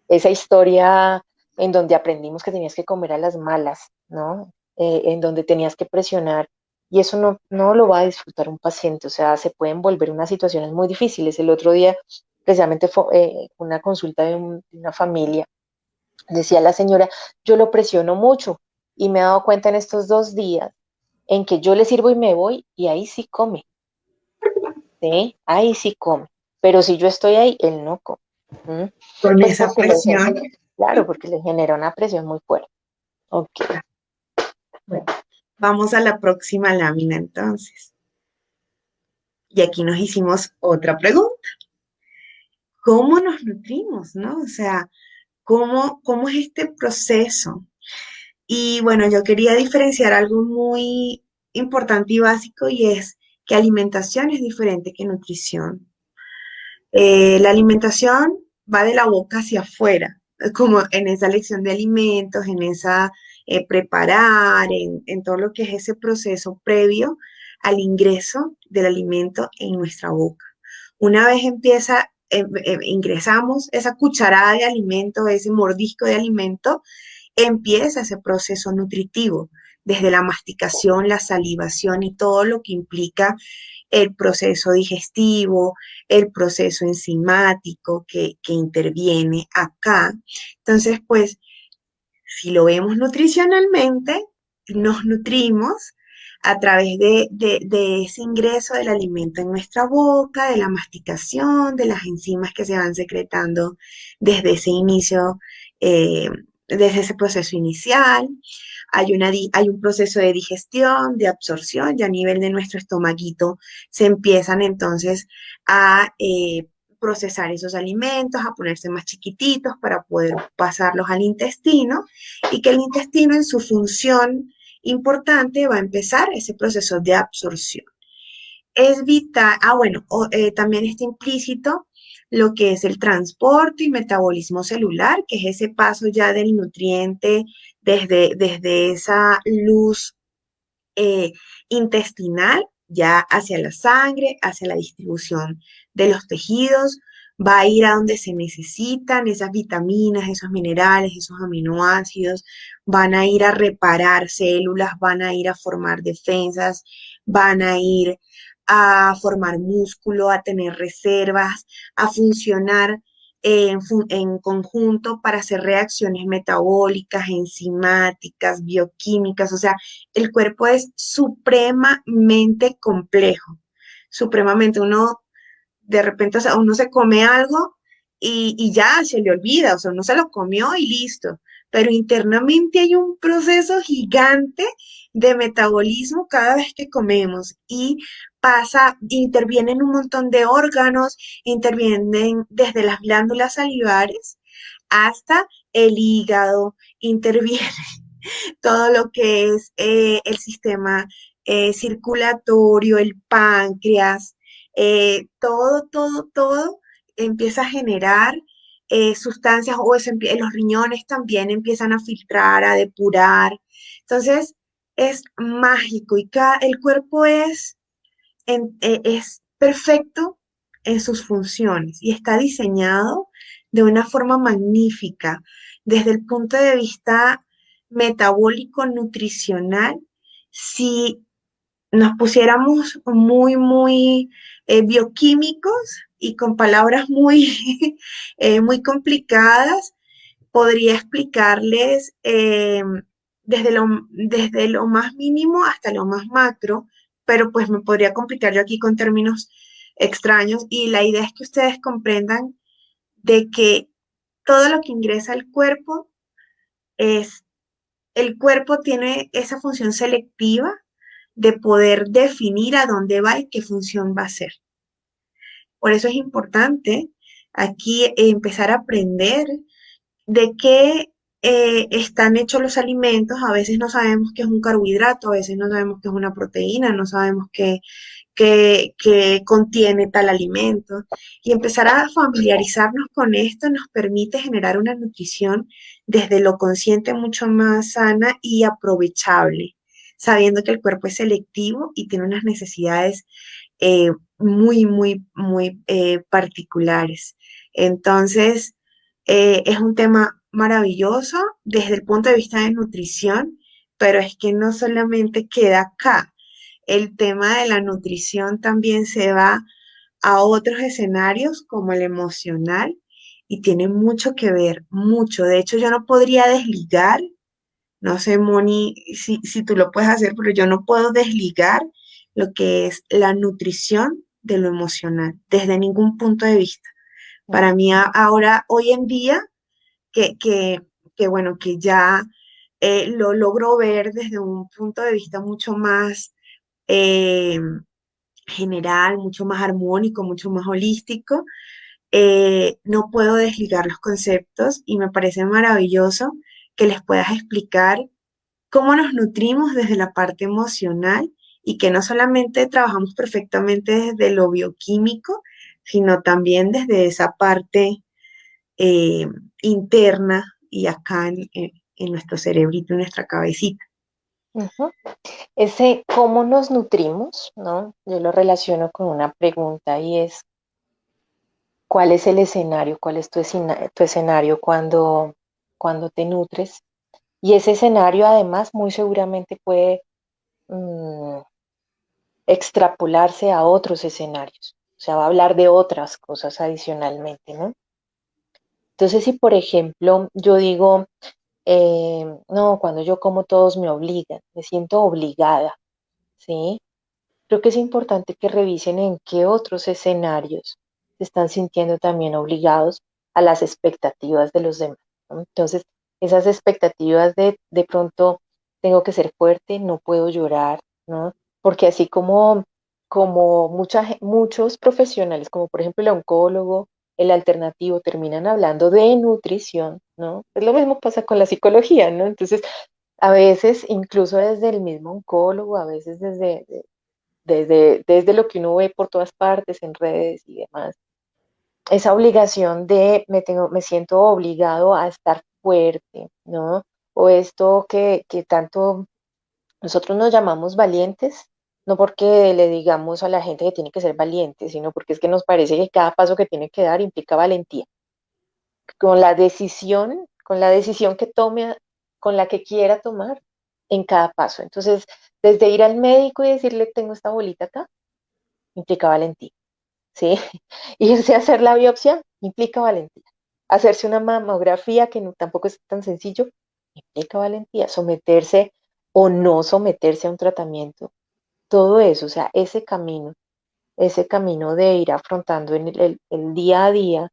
esa historia en donde aprendimos que tenías que comer a las malas, ¿no? En donde tenías que presionar y eso no lo va a disfrutar un paciente, o sea, se pueden volver unas situaciones muy difíciles. El otro día, precisamente, fue una consulta de una familia, decía la señora, yo lo presiono mucho y me he dado cuenta en estos 2 días en que yo le sirvo y me voy y ahí sí come, ¿sí? Ahí sí come, pero si yo estoy ahí, él no come. ¿Mm? Con Pues esa porque le, presión. claro, porque le genera una presión muy fuerte. Ok. Bueno, vamos a la próxima lámina entonces. Y aquí nos hicimos otra pregunta. ¿Cómo nos nutrimos, no? O sea, ¿cómo es este proceso? Y bueno, yo quería diferenciar algo muy importante y básico y es que alimentación es diferente que nutrición. La alimentación va de la boca hacia afuera, como en esa elección de alimentos, en esa preparar, en todo lo que es ese proceso previo al ingreso del alimento en nuestra boca. Una vez ingresamos esa cucharada de alimento, ese mordisco de alimento, empieza ese proceso nutritivo, desde la masticación, la salivación y todo lo que implica el proceso digestivo, el proceso enzimático que interviene acá. Entonces, pues, si lo vemos nutricionalmente, nos nutrimos a través de ese ingreso del alimento en nuestra boca, de la masticación, de las enzimas que se van secretando desde ese inicio, eh, desde ese proceso inicial. Hay un proceso de digestión, de absorción, y a nivel de nuestro estomaguito se empiezan entonces a procesar esos alimentos, a ponerse más chiquititos para poder pasarlos al intestino y que el intestino en su función importante va a empezar ese proceso de absorción. Es vital, bueno, también está implícito lo que es el transporte y metabolismo celular, que es ese paso ya del nutriente desde esa luz eh, intestinal ya hacia la sangre, hacia la distribución de los tejidos, va a ir a donde se necesitan esas vitaminas, esos minerales, esos aminoácidos, van a ir a reparar células, van a ir a formar defensas, van a ir a formar músculo, a tener reservas, a funcionar en conjunto para hacer reacciones metabólicas, enzimáticas, bioquímicas, o sea, el cuerpo es supremamente complejo, supremamente. Uno de repente, o sea, uno se come algo y ya se le olvida, o sea, uno se lo comió y listo. Pero internamente hay un proceso gigante de metabolismo cada vez que comemos y intervienen un montón de órganos, intervienen desde las glándulas salivares hasta el hígado, interviene todo lo que es el sistema circulatorio, el páncreas, todo empieza a generar sustancias o los riñones también empiezan a filtrar, a depurar. Entonces, es mágico y el cuerpo es perfecto en sus funciones y está diseñado de una forma magnífica desde el punto de vista metabólico nutricional. Si nos pusiéramos muy bioquímicos y con palabras muy, muy complicadas, podría explicarles desde lo más mínimo hasta lo más macro, pero pues me podría complicar yo aquí con términos extraños y la idea es que ustedes comprendan de que todo lo que ingresa al cuerpo es, el cuerpo tiene esa función selectiva de poder definir a dónde va y qué función va a ser. Por eso es importante aquí empezar a aprender de qué están hechos los alimentos. A veces no sabemos qué es un carbohidrato, a veces no sabemos qué es una proteína, no sabemos qué contiene tal alimento. Y empezar a familiarizarnos con esto nos permite generar una nutrición desde lo consciente mucho más sana y aprovechable, sabiendo que el cuerpo es selectivo y tiene unas necesidades eh, muy particulares. Entonces, es un tema maravilloso desde el punto de vista de nutrición, pero es que no solamente queda acá. El tema de la nutrición también se va a otros escenarios como el emocional y tiene mucho que ver, mucho. De hecho, yo no podría desligar, no sé, Moni, si tú lo puedes hacer, pero yo no puedo desligar lo que es la nutrición de lo emocional desde ningún punto de vista. Para mí ahora, hoy en día, que, que, que bueno, que ya lo logro ver desde un punto de vista mucho más eh, general, mucho más armónico, mucho más holístico. No puedo desligar los conceptos y me parece maravilloso que les puedas explicar cómo nos nutrimos desde la parte emocional y que no solamente trabajamos perfectamente desde lo bioquímico, sino también desde esa parte eh, interna y acá en nuestro cerebrito, en nuestra cabecita. Ujú. Ese cómo nos nutrimos, ¿no? Yo lo relaciono con una pregunta y es, ¿cuál es el escenario? ¿Cuál es tu escenario cuando te nutres? Y ese escenario además muy seguramente puede mm, extrapolarse a otros escenarios. O sea, va a hablar de otras cosas adicionalmente, ¿no? Entonces, si por ejemplo yo digo, no, cuando yo como todos me obligan, me siento obligada, ¿sí? Creo que es importante que revisen en qué otros escenarios se están sintiendo también obligados a las expectativas de los demás, ¿no? Entonces, esas expectativas de pronto tengo que ser fuerte, no puedo llorar, ¿no? Porque así como muchos profesionales, como por ejemplo el oncólogo el alternativo, terminan hablando de nutrición, ¿no? Pues lo mismo pasa con la psicología, ¿no? Entonces, a veces, incluso desde el mismo oncólogo, a veces desde lo que uno ve por todas partes en redes y demás, esa obligación de me siento obligado a estar fuerte, ¿no? O esto que tanto nosotros nos llamamos valientes, no porque le digamos a la gente que tiene que ser valiente, sino porque es que nos parece que cada paso que tiene que dar implica valentía. Con la decisión que tome, con la que quiera tomar en cada paso. Entonces, desde ir al médico y decirle, tengo esta bolita acá, implica valentía, ¿sí? Irse a hacer la biopsia implica valentía. Hacerse una mamografía, que tampoco es tan sencillo, implica valentía. Someterse o no someterse a un tratamiento, todo eso, o sea, ese camino de ir afrontando en el día a día,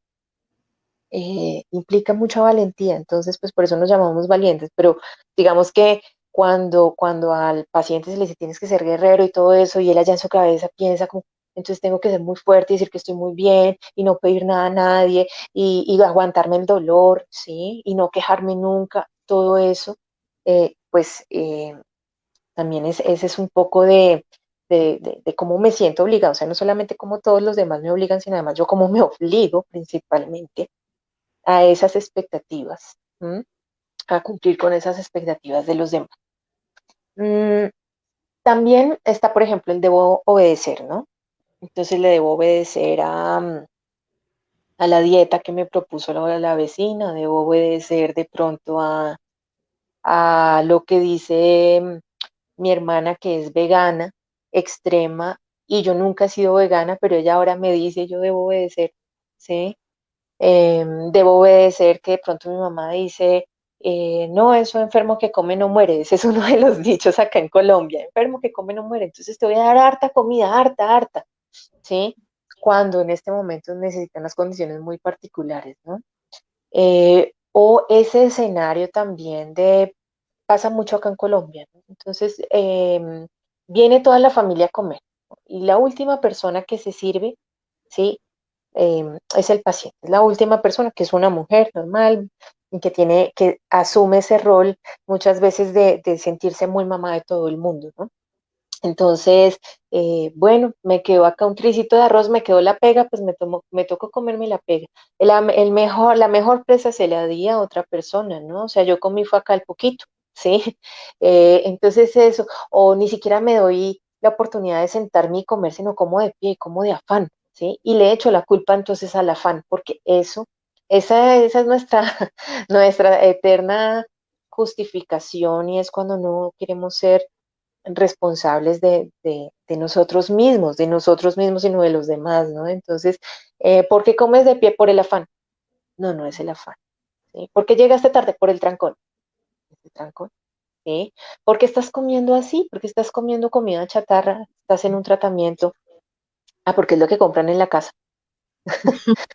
implica mucha valentía. Entonces, pues por eso nos llamamos valientes, pero digamos que cuando al paciente se le dice tienes que ser guerrero y todo eso, y él allá en su cabeza piensa como, entonces tengo que ser muy fuerte y decir que estoy muy bien y no pedir nada a nadie y aguantarme el dolor, ¿sí? Y no quejarme nunca, todo eso, pues también ese es un poco de cómo me siento obligado, o sea, no solamente como todos los demás me obligan, sino además yo cómo me obligo principalmente a esas expectativas, ¿m? A cumplir con esas expectativas de los demás. Mm, también está, por ejemplo, el debo obedecer, ¿no? Entonces le debo obedecer a la dieta que me propuso la vecina, debo obedecer de pronto a lo que dice mi hermana que es vegana, extrema, y yo nunca he sido vegana, pero ella ahora me dice, yo debo obedecer, ¿sí? Debo obedecer que de pronto mi mamá dice, no, eso enfermo que come no muere, ese es uno de los dichos acá en Colombia, enfermo que come no muere, entonces te voy a dar harta comida, harta, harta, ¿sí? Cuando en este momento necesitan las condiciones muy particulares, ¿no? O ese escenario también pasa mucho acá en Colombia, ¿no? Entonces, viene toda la familia a comer, ¿no? Y la última persona que se sirve, ¿sí? Es el paciente, es la última persona que es una mujer normal y que asume ese rol muchas veces de sentirse muy mamá de todo el mundo, ¿no? Entonces, bueno, me quedó acá un tricito de arroz, me quedó la pega, pues me tocó comerme la pega. La mejor presa se la di a otra persona, ¿no? O sea, yo comí fue acá el poquito, ¿sí? Entonces eso, o ni siquiera me doy la oportunidad de sentarme y comer, sino como de pie, como de afán, ¿sí? Y le echo la culpa entonces al afán, porque esa es nuestra, nuestra eterna justificación y es cuando no queremos ser responsables de nosotros mismos y no de los demás, ¿no? Entonces, ¿por qué comes de pie por el afán? No, no es el afán, ¿sí? ¿Por qué llegaste tarde? Por el trancón. ¿Es el trancón? ¿Sí? ¿Por qué estás comiendo así? ¿Por qué estás comiendo comida chatarra? ¿Estás en un tratamiento? Ah, porque es lo que compran en la casa.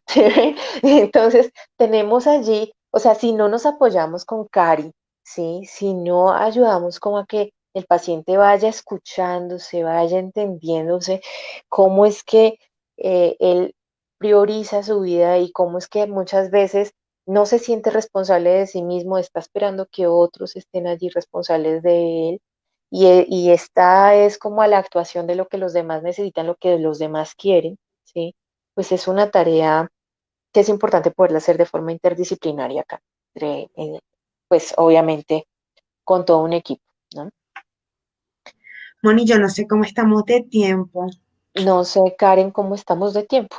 ¿Sí? Entonces, tenemos allí, o sea, si no nos apoyamos con Cari, ¿sí? Si no ayudamos como a que el paciente vaya escuchándose, vaya entendiéndose cómo es que él prioriza su vida y cómo es que muchas veces no se siente responsable de sí mismo, está esperando que otros estén allí responsables de él. Y esta es como a la actuación de lo que los demás necesitan, lo que los demás quieren, ¿sí? Pues es una tarea que es importante poderla hacer de forma interdisciplinaria acá, pues obviamente con todo un equipo, ¿no? Moni, yo no sé cómo estamos de tiempo. No sé, Karen, cómo estamos de tiempo.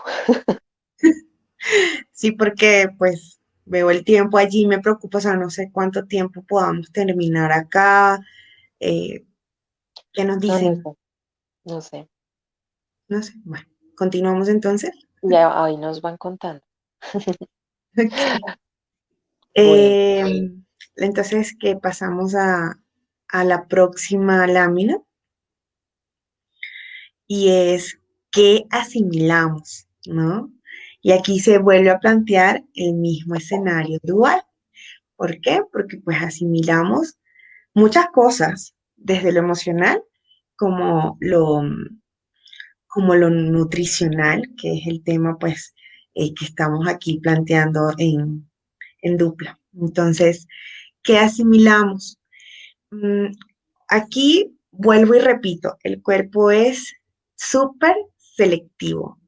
Sí, porque pues veo el tiempo allí, me preocupa, o sea, no sé cuánto tiempo podamos terminar acá. eh, ¿Qué nos No, no dicen? sé, no sé. No sé. Bueno, continuamos entonces. Ya ahí nos van contando. Ok. Bueno, Eh, entonces, que pasamos a la próxima lámina y es qué asimilamos, ¿no? Y aquí se vuelve a plantear el mismo escenario dual. ¿Por qué? Porque pues asimilamos muchas cosas, desde lo emocional como lo, como lo nutricional, que es el tema pues que estamos aquí planteando en dupla. Entonces, ¿qué asimilamos? Mm, Aquí vuelvo y repito, el cuerpo es súper selectivo,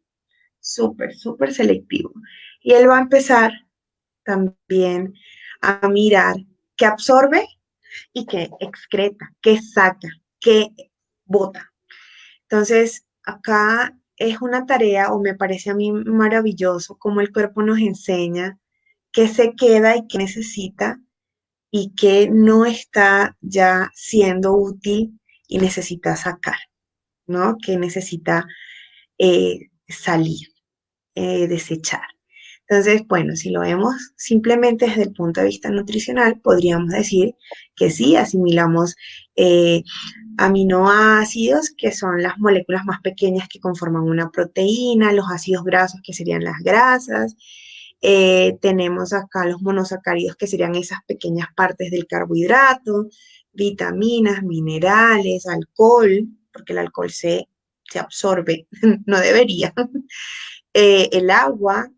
súper selectivo. Y él va a empezar también a mirar qué absorbe y qué excreta, qué saca, qué bota. Entonces, acá es una tarea, o me parece a mí maravilloso, cómo el cuerpo nos enseña qué se queda y qué necesita y qué no está ya siendo útil y necesita sacar, ¿no? Que necesita salir, desechar. Entonces, bueno, si lo vemos simplemente desde el punto de vista nutricional, podríamos decir que sí, asimilamos eh, aminoácidos, que son las moléculas más pequeñas que conforman una proteína, los ácidos grasos, que serían las grasas. Tenemos acá los monosacáridos, que serían esas pequeñas partes del carbohidrato, vitaminas, minerales, alcohol, porque el alcohol se absorbe, no debería. El agua,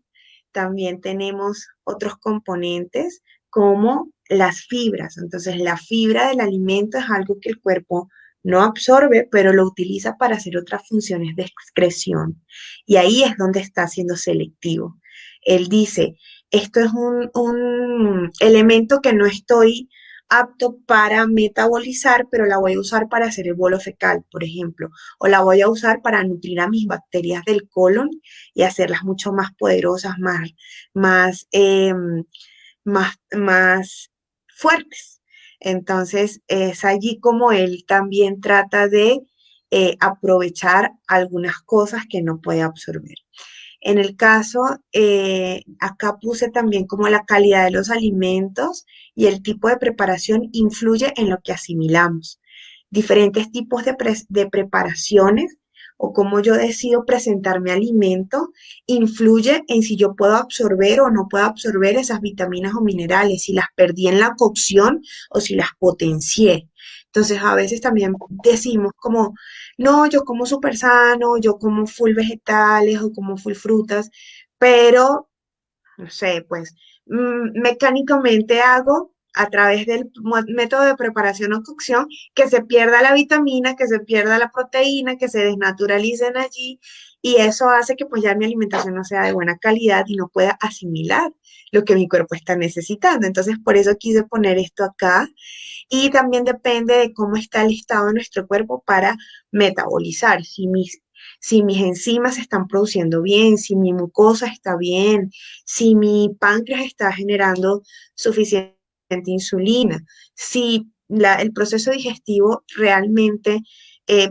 también tenemos otros componentes como las fibras. Entonces, la fibra del alimento es algo que el cuerpo no absorbe, pero lo utiliza para hacer otras funciones de excreción. Y ahí es donde está siendo selectivo. Él dice, esto es un elemento que no estoy apto para metabolizar, pero la voy a usar para hacer el bolo fecal, por ejemplo, o la voy a usar para nutrir a mis bacterias del colon y hacerlas mucho más poderosas, más, más fuertes. Entonces, es allí como él también trata de aprovechar algunas cosas que no puede absorber. En el caso, acá puse también como la calidad de los alimentos y el tipo de preparación influye en lo que asimilamos. Diferentes tipos de preparaciones o cómo yo decido presentar mi alimento influye en si yo puedo absorber o no puedo absorber esas vitaminas o minerales, si las perdí en la cocción o si las potencié. Entonces, a veces también decimos como, no, yo como súper sano, yo como full vegetales o como full frutas, pero, no sé, pues mecánicamente hago a través del método de preparación o cocción que se pierda la vitamina, que se pierda la proteína, que se desnaturalicen allí y eso hace que pues ya mi alimentación no sea de buena calidad y no pueda asimilar lo que mi cuerpo está necesitando. Entonces, por eso quise poner esto acá y también depende de cómo está el estado de nuestro cuerpo para metabolizar. Si mis enzimas se están produciendo bien, si mi mucosa está bien, si mi páncreas está generando suficiente insulina, si el proceso digestivo realmente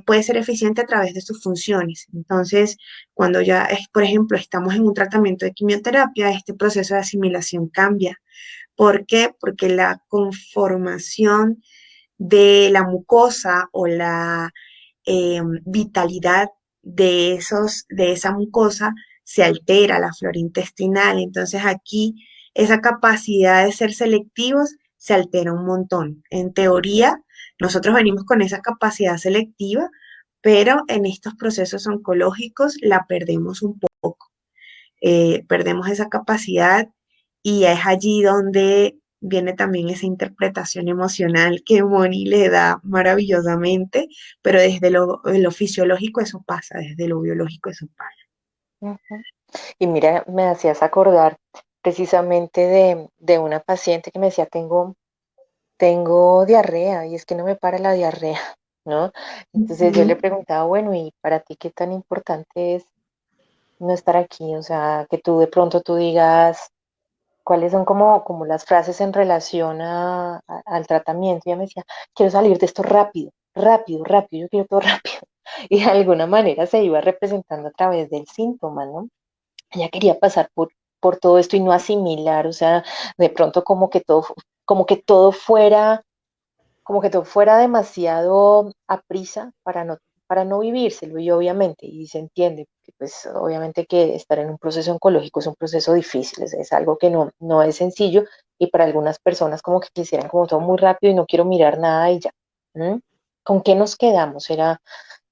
puede ser eficiente a través de sus funciones. Entonces, cuando ya, por ejemplo, estamos en un tratamiento de quimioterapia, este proceso de asimilación cambia. ¿Por qué? Porque la conformación de la mucosa o la vitalidad de esa mucosa se altera, la flora intestinal. Entonces aquí esa capacidad de ser selectivos se altera un montón. En teoría, nosotros venimos con esa capacidad selectiva, pero en estos procesos oncológicos la perdemos un poco. Perdemos esa capacidad y es allí donde viene también esa interpretación emocional que Moni le da maravillosamente, pero desde lo fisiológico eso pasa, desde lo biológico eso pasa. Ujú. Y mira, me hacías acordar precisamente de una paciente que me decía, tengo diarrea y es que no me para la diarrea, ¿no? Entonces yo le Ujú. preguntaba, bueno, ¿y para ti qué tan importante es no estar aquí? O sea, que tú de pronto tú digas cuáles son como las frases en relación al tratamiento. Y ella me decía, quiero salir de esto rápido, rápido, rápido, yo quiero todo rápido. Y de alguna manera se iba representando a través del síntoma, ¿no? Ella quería pasar por todo esto y no asimilar, o sea, de pronto como que todo fuera como que todo fuera demasiado a prisa para no vivírselo, y obviamente, y se entiende, porque pues obviamente que estar en un proceso oncológico es un proceso difícil, es algo que no es sencillo, y para algunas personas como que quisieran como todo muy rápido y no quiero mirar nada y ya. ¿Mm? ¿Con qué nos quedamos?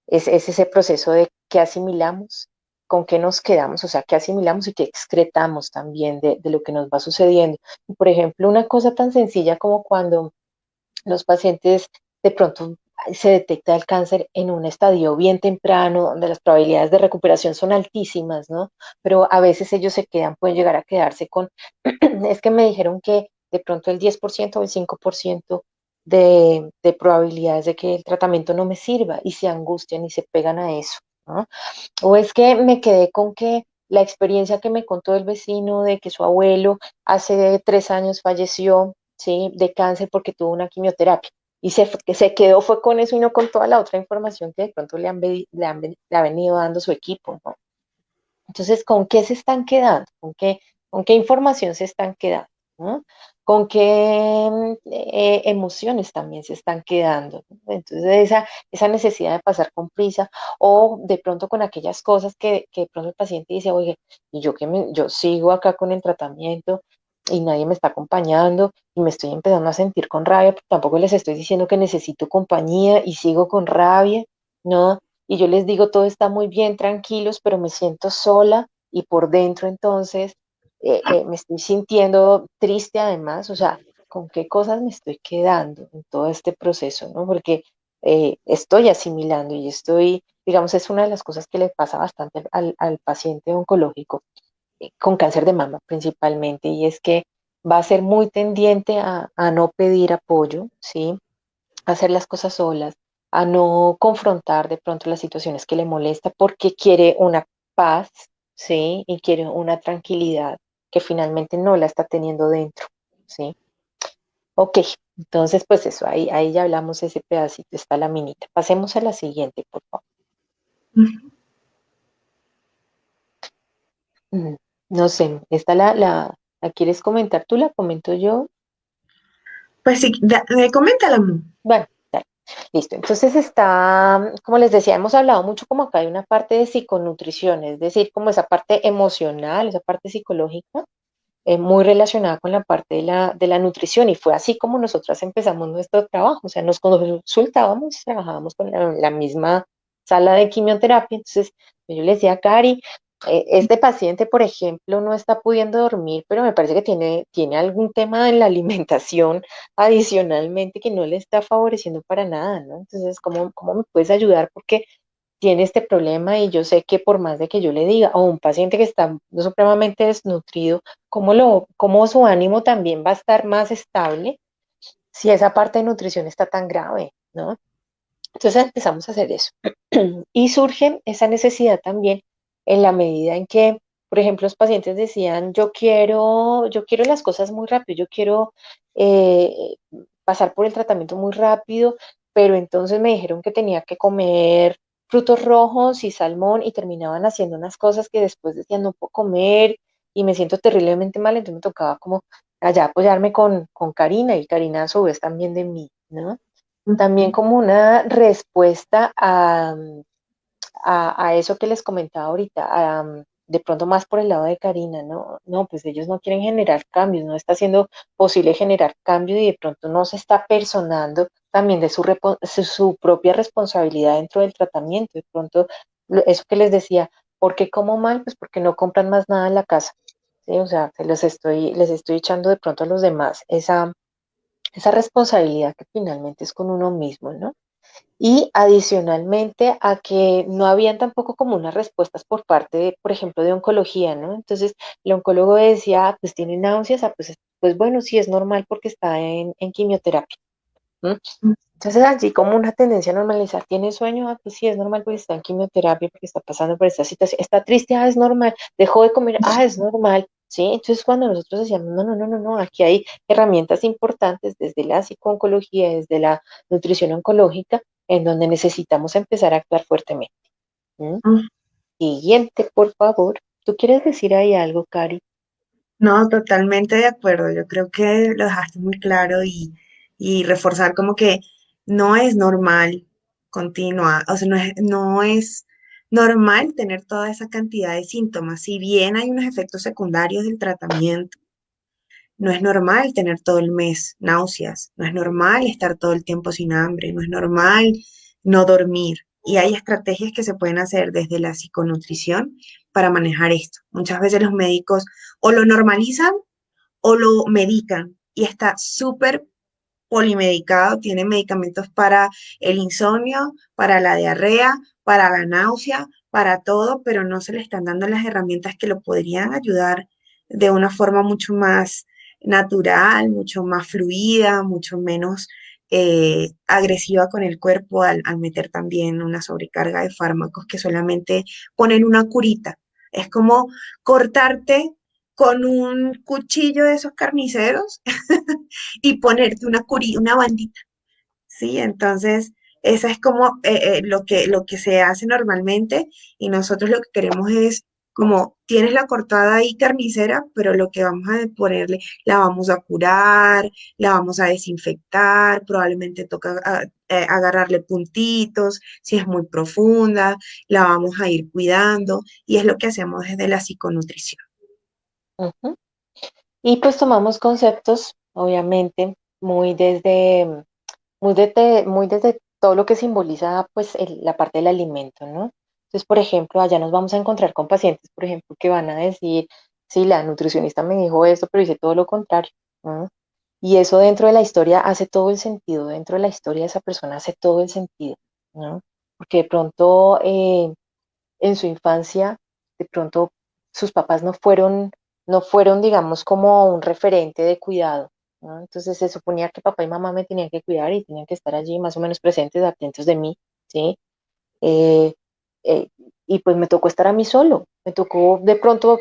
Es ese proceso de qué asimilamos, con qué nos quedamos, o sea, qué asimilamos y qué excretamos también de lo que nos va sucediendo. Por ejemplo, una cosa tan sencilla como cuando los pacientes de pronto se detecta el cáncer en un estadio bien temprano, donde las probabilidades de recuperación son altísimas, ¿no? Pero a veces ellos se quedan, pueden llegar a quedarse con, es que me dijeron que de pronto el 10% o el 5% de probabilidades de que el tratamiento no me sirva y se angustian y se pegan a eso, ¿no? O es que me quedé con que la experiencia que me contó el vecino de que su abuelo hace 3 años falleció, ¿sí? De cáncer porque tuvo una quimioterapia. Y que se quedó fue con eso y no con toda la otra información que de pronto le ha venido dando su equipo, ¿no? Entonces, ¿con qué se están quedando? Con qué información se están quedando? ¿No? ¿Con qué emociones también se están quedando? ¿No? Entonces, esa necesidad de pasar con prisa o de pronto con aquellas cosas que de pronto el paciente dice, oye, y yo sigo acá con el tratamiento y nadie me está acompañando y me estoy empezando a sentir con rabia, pero tampoco les estoy diciendo que necesito compañía y sigo con rabia, ¿no? Y yo les digo, todo está muy bien, tranquilos, pero me siento sola y por dentro entonces me estoy sintiendo triste además, o sea, ¿con qué cosas me estoy quedando en todo este proceso, ¿no? Porque estoy asimilando y estoy, digamos, es una de las cosas que le pasa bastante al paciente oncológico con cáncer de mama principalmente, y es que va a ser muy tendiente a no pedir apoyo, ¿sí? A hacer las cosas solas, a no confrontar de pronto las situaciones que le molesta porque quiere una paz, ¿sí? Y quiere una tranquilidad que finalmente no la está teniendo dentro, ¿sí? Ok, entonces pues eso, ahí ya hablamos ese pedacito, está la minita. Pasemos a la siguiente, por favor. Mm, No sé, esta la quieres comentar tú, la comento yo. Pues sí, coméntala, Mu. Bueno, dale. Listo. Entonces está, como les decía, hemos hablado mucho como acá hay una parte de psiconutrición, es decir, como esa parte emocional, esa parte psicológica, muy relacionada con la parte de la nutrición. Y fue así como nosotras empezamos nuestro trabajo. O sea, nos consultábamos, trabajábamos con la misma sala de quimioterapia. Entonces, yo le decía a Cari, este paciente, por ejemplo, no está pudiendo dormir, pero me parece que tiene algún tema en la alimentación adicionalmente que no le está favoreciendo para nada, ¿no? Entonces, ¿cómo me puedes ayudar? Porque tiene este problema y yo sé que por más de que yo le diga, o un paciente que está supremamente desnutrido, cómo su ánimo también va a estar más estable si esa parte de nutrición está tan grave, ¿no? Entonces empezamos a hacer eso. Y surge esa necesidad también en la medida en que, por ejemplo, los pacientes decían, yo quiero las cosas muy rápido, yo quiero eh, pasar por el tratamiento muy rápido, pero entonces me dijeron que tenía que comer frutos rojos y salmón y terminaban haciendo unas cosas que después decían no puedo comer y me siento terriblemente mal, entonces me tocaba como allá apoyarme con Karina y Karina a su vez también de mí, ¿no? También como una respuesta a eso que les comentaba ahorita, de pronto más por el lado de Karina, ¿no? No, pues ellos no quieren generar cambios, no está siendo posible generar cambio y de pronto no se está personando también de su propia responsabilidad dentro del tratamiento. De pronto, eso que les decía, ¿por qué como mal? Pues porque no compran más nada en la casa, ¿sí? O sea, les estoy echando de pronto a los demás esa responsabilidad que finalmente es con uno mismo, ¿no? Y adicionalmente a que no habían tampoco como unas respuestas por parte, por ejemplo, de oncología, ¿no? Entonces, el oncólogo decía, ah, pues tiene náuseas, ah, pues bueno, sí es normal porque está en quimioterapia. ¿M? Entonces, allí como una tendencia a normalizar, ¿tiene sueño? Ah, pues sí, es normal porque está en quimioterapia, porque está pasando por esta situación. ¿Está triste? Ah, es normal. ¿Dejó de comer? Ah, es normal. ¿Sí? Entonces, cuando nosotros decíamos, no, no, no, no, no, aquí hay herramientas importantes desde la psicooncología, desde la nutrición oncológica, en donde necesitamos empezar a actuar fuertemente. ¿M? Siguiente, por favor. ¿Tú quieres decir ahí algo, Cari? No, totalmente de acuerdo. Yo creo que lo dejaste muy claro y reforzar como que no es normal continuar, o sea, no es normal tener toda esa cantidad de síntomas. Si bien hay unos efectos secundarios del tratamiento, no es normal tener todo el mes náuseas, no es normal estar todo el tiempo sin hambre, no es normal no dormir. y hay estrategias que se pueden hacer desde la psiconutrición para manejar esto. Muchas veces los médicos o lo normalizan o lo medican y está súper polimedicado, tiene medicamentos para el insomnio, para la diarrea, para la náusea, para todo, pero no se le están dando las herramientas que lo podrían ayudar de una forma mucho más natural, mucho más fluida, mucho menos agresiva con el cuerpo al meter también una sobrecarga de fármacos que solamente ponen una curita. Es como cortarte con un cuchillo de esos carniceros y ponerte una bandita, ¿sí? Entonces, esa es como lo que se hace normalmente y nosotros lo que queremos es como tienes la cortada ahí carnicera, pero lo que vamos a ponerle, la vamos a curar, la vamos a desinfectar, probablemente toca agarrarle puntitos, si es muy profunda, la vamos a ir cuidando y es lo que hacemos desde la psiconutrición. Ujú. Y pues tomamos conceptos, obviamente, muy desde todo lo que simboliza pues la parte del alimento, ¿no? Entonces, por ejemplo, allá nos vamos a encontrar con pacientes, por ejemplo, que van a decir, sí, la nutricionista me dijo esto, pero hice todo lo contrario, ¿no? Y eso dentro de la historia hace todo el sentido, dentro de la historia de esa persona hace todo el sentido, ¿no? Porque de pronto en su infancia, de pronto sus papás no fueron, digamos, como un referente de cuidado, ¿no? Entonces se suponía que papá y mamá me tenían que cuidar y tenían que estar allí más o menos presentes, atentos de mí, ¿sí? Eh, eh, y pues me tocó estar a mí solo, me tocó de pronto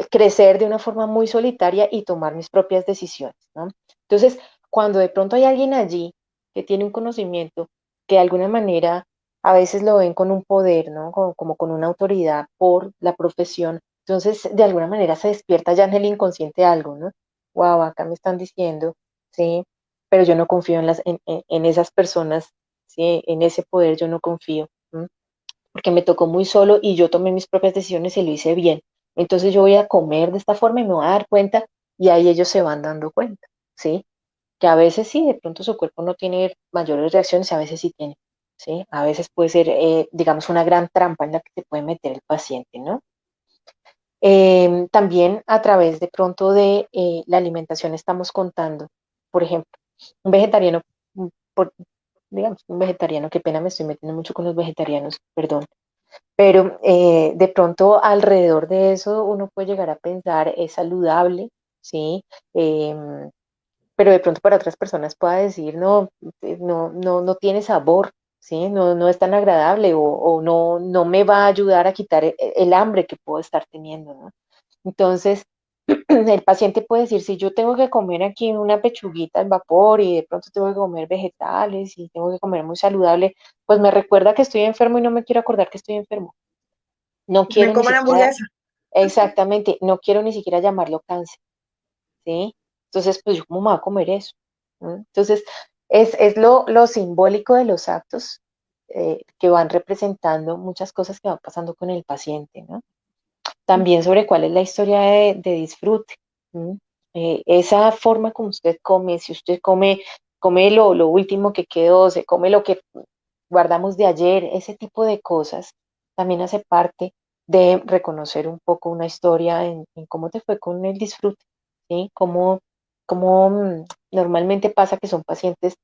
crecer de una forma muy solitaria y tomar mis propias decisiones, ¿no? Entonces, cuando de pronto hay alguien allí que tiene un conocimiento, que de alguna manera a veces lo ven con un poder, ¿no? Como con una autoridad por la profesión, entonces de alguna manera se despierta ya en el inconsciente algo, ¿no? Wow, acá me están diciendo, ¿sí? Pero yo no confío en esas personas, ¿sí? En ese poder yo no confío. ¿M? Porque me tocó muy solo y yo tomé mis propias decisiones y lo hice bien. Entonces yo voy a comer de esta forma y me voy a dar cuenta y ahí ellos se van dando cuenta, ¿sí? Que a veces sí, de pronto su cuerpo no tiene mayores reacciones, a veces sí tiene, ¿sí? A veces puede ser, digamos, una gran trampa en la que se puede meter el paciente, ¿no? También a través de pronto de la alimentación estamos contando, por ejemplo, un vegetariano, digamos, un vegetariano, qué pena me estoy metiendo mucho con los vegetarianos, perdón, pero de pronto alrededor de eso uno puede llegar a pensar es saludable, ¿sí? Pero de pronto para otras personas pueda decir no, no tiene sabor, ¿sí? No es tan agradable o no me va a ayudar a quitar el hambre que puedo estar teniendo, ¿no? Entonces, el paciente puede decir, si yo tengo que comer aquí una pechuguita al vapor y de pronto tengo que comer vegetales y tengo que comer muy saludable, pues me recuerda que estoy enfermo y no me quiero acordar que estoy enfermo. No Me quiero ni como la siquiera, hamburguesa. exactamente, no quiero ni siquiera llamarlo cáncer, ¿sí? Entonces, pues yo cómo me voy a comer eso. ¿No? Entonces, es lo simbólico de los actos que van representando muchas cosas que van pasando con el paciente, ¿no? También sobre cuál es la historia de disfrute. ¿M? Esa forma como usted come, si usted come lo último que quedó, se come lo que guardamos de ayer, ese tipo de cosas, también hace parte de reconocer un poco una historia en cómo te fue con el disfrute, ¿sí? Cómo normalmente pasa que son pacientes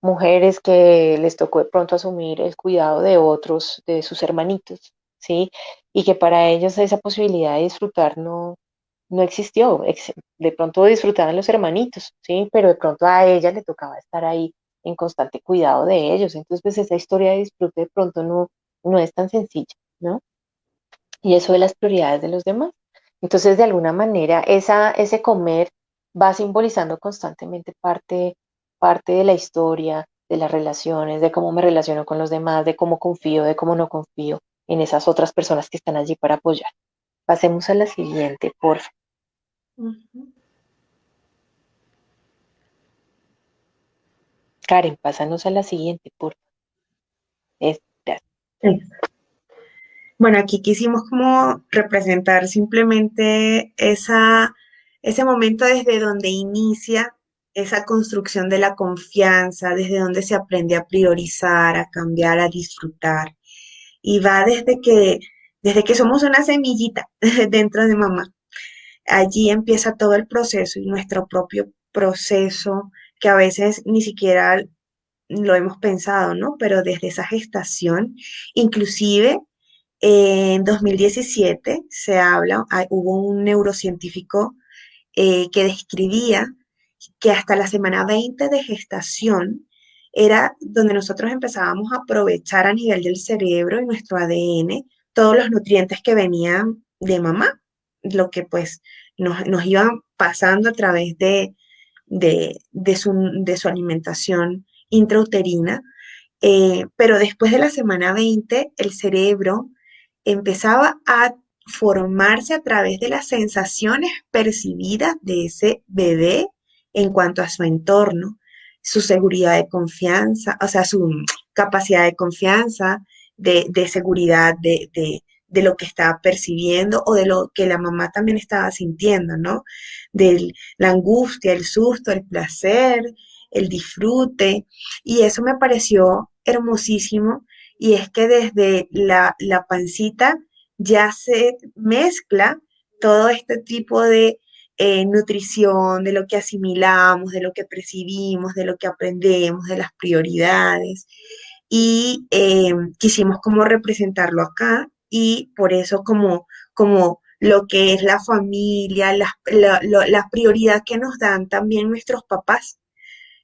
mujeres que les tocó de pronto asumir el cuidado de otros, de sus hermanitos, ¿sí? Y que para ellos esa posibilidad de disfrutar no existió. De pronto disfrutaban los hermanitos, ¿sí? Pero de pronto a ella le tocaba estar ahí en constante cuidado de ellos. Entonces, pues esa historia de disfrute de pronto no es tan sencilla, ¿no? Y eso de las prioridades de los demás. Entonces, de alguna manera, ese comer va simbolizando constantemente parte de la historia, de las relaciones, de cómo me relaciono con los demás, de cómo confío, de cómo no confío en esas otras personas que están allí para apoyar. Pasemos a la siguiente, por favor. Ujú. Karen, pásanos a la siguiente, por favor. Sí. Bueno, aquí quisimos como representar simplemente ese momento desde donde inicia esa construcción de la confianza, desde donde se aprende a priorizar, a cambiar, a disfrutar. y va desde que somos una semillita dentro de mamá. Allí empieza todo el proceso y nuestro propio proceso, que a veces ni siquiera lo hemos pensado, ¿no? Pero desde esa gestación, inclusive en 2017 se habla, hubo un neurocientífico que describía que hasta la semana 20 de gestación era donde nosotros empezábamos a aprovechar a nivel del cerebro y nuestro ADN todos los nutrientes que venían de mamá, lo que pues nos iban pasando a través de su alimentación intrauterina, pero después de la semana 20 el cerebro empezaba a formarse a través de las sensaciones percibidas de ese bebé en cuanto a su entorno, su seguridad de confianza, o sea, su capacidad de confianza, de seguridad, de lo que estaba percibiendo o de lo que la mamá también estaba sintiendo, ¿no? De la angustia, el susto, el placer, el disfrute. Y eso me pareció hermosísimo y es que desde la pancita ya se mezcla todo este tipo de nutrición, de lo que asimilamos, de lo que percibimos, de lo que aprendemos, de las prioridades. Y quisimos como representarlo acá y por eso como lo que es la familia, la prioridad que nos dan también nuestros papás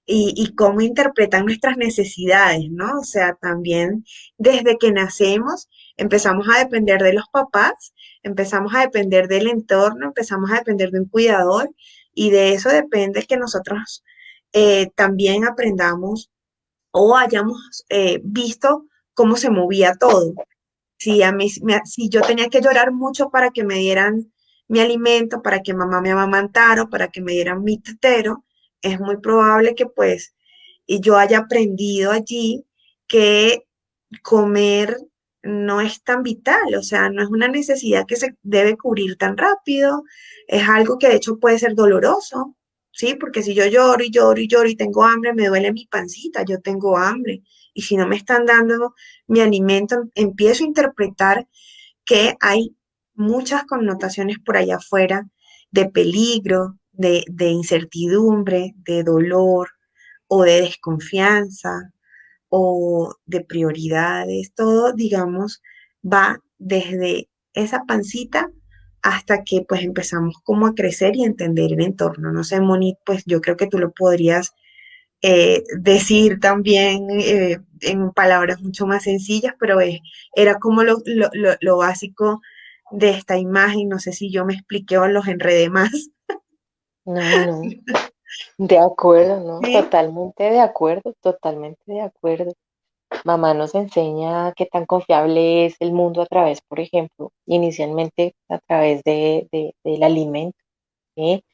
y cómo interpretan nuestras necesidades, ¿no? O sea, también desde que nacemos empezamos a depender de los papás, empezamos a depender del entorno, empezamos a depender de un cuidador y de eso depende que nosotros también aprendamos o hayamos visto cómo se movía todo. Si yo tenía que llorar mucho para que me dieran mi alimento, para que mamá me amamantara, o para que me dieran mi tetero, es muy probable que pues y yo haya aprendido allí que comer no es tan vital, o sea, no es una necesidad que se debe cubrir tan rápido, es algo que de hecho puede ser doloroso, ¿sí? Porque si yo lloro y lloro y lloro y tengo hambre, me duele mi pancita, yo tengo hambre. Y si no me están dando mi alimento, empiezo a interpretar que hay muchas connotaciones por allá afuera de peligro, de incertidumbre, de dolor o de desconfianza o de prioridades, todo, digamos, va desde esa pancita hasta que pues empezamos como a crecer y a entender el entorno. No sé, Moni, pues yo creo que tú lo podrías decir también en palabras mucho más sencillas, pero era como lo básico de esta imagen. No sé si yo me expliqué o los enredé más. No, no, de acuerdo, ¿no? Sí. Totalmente de acuerdo. Mamá nos enseña qué tan confiable es el mundo a través, por ejemplo, inicialmente a través del alimento, ¿sí?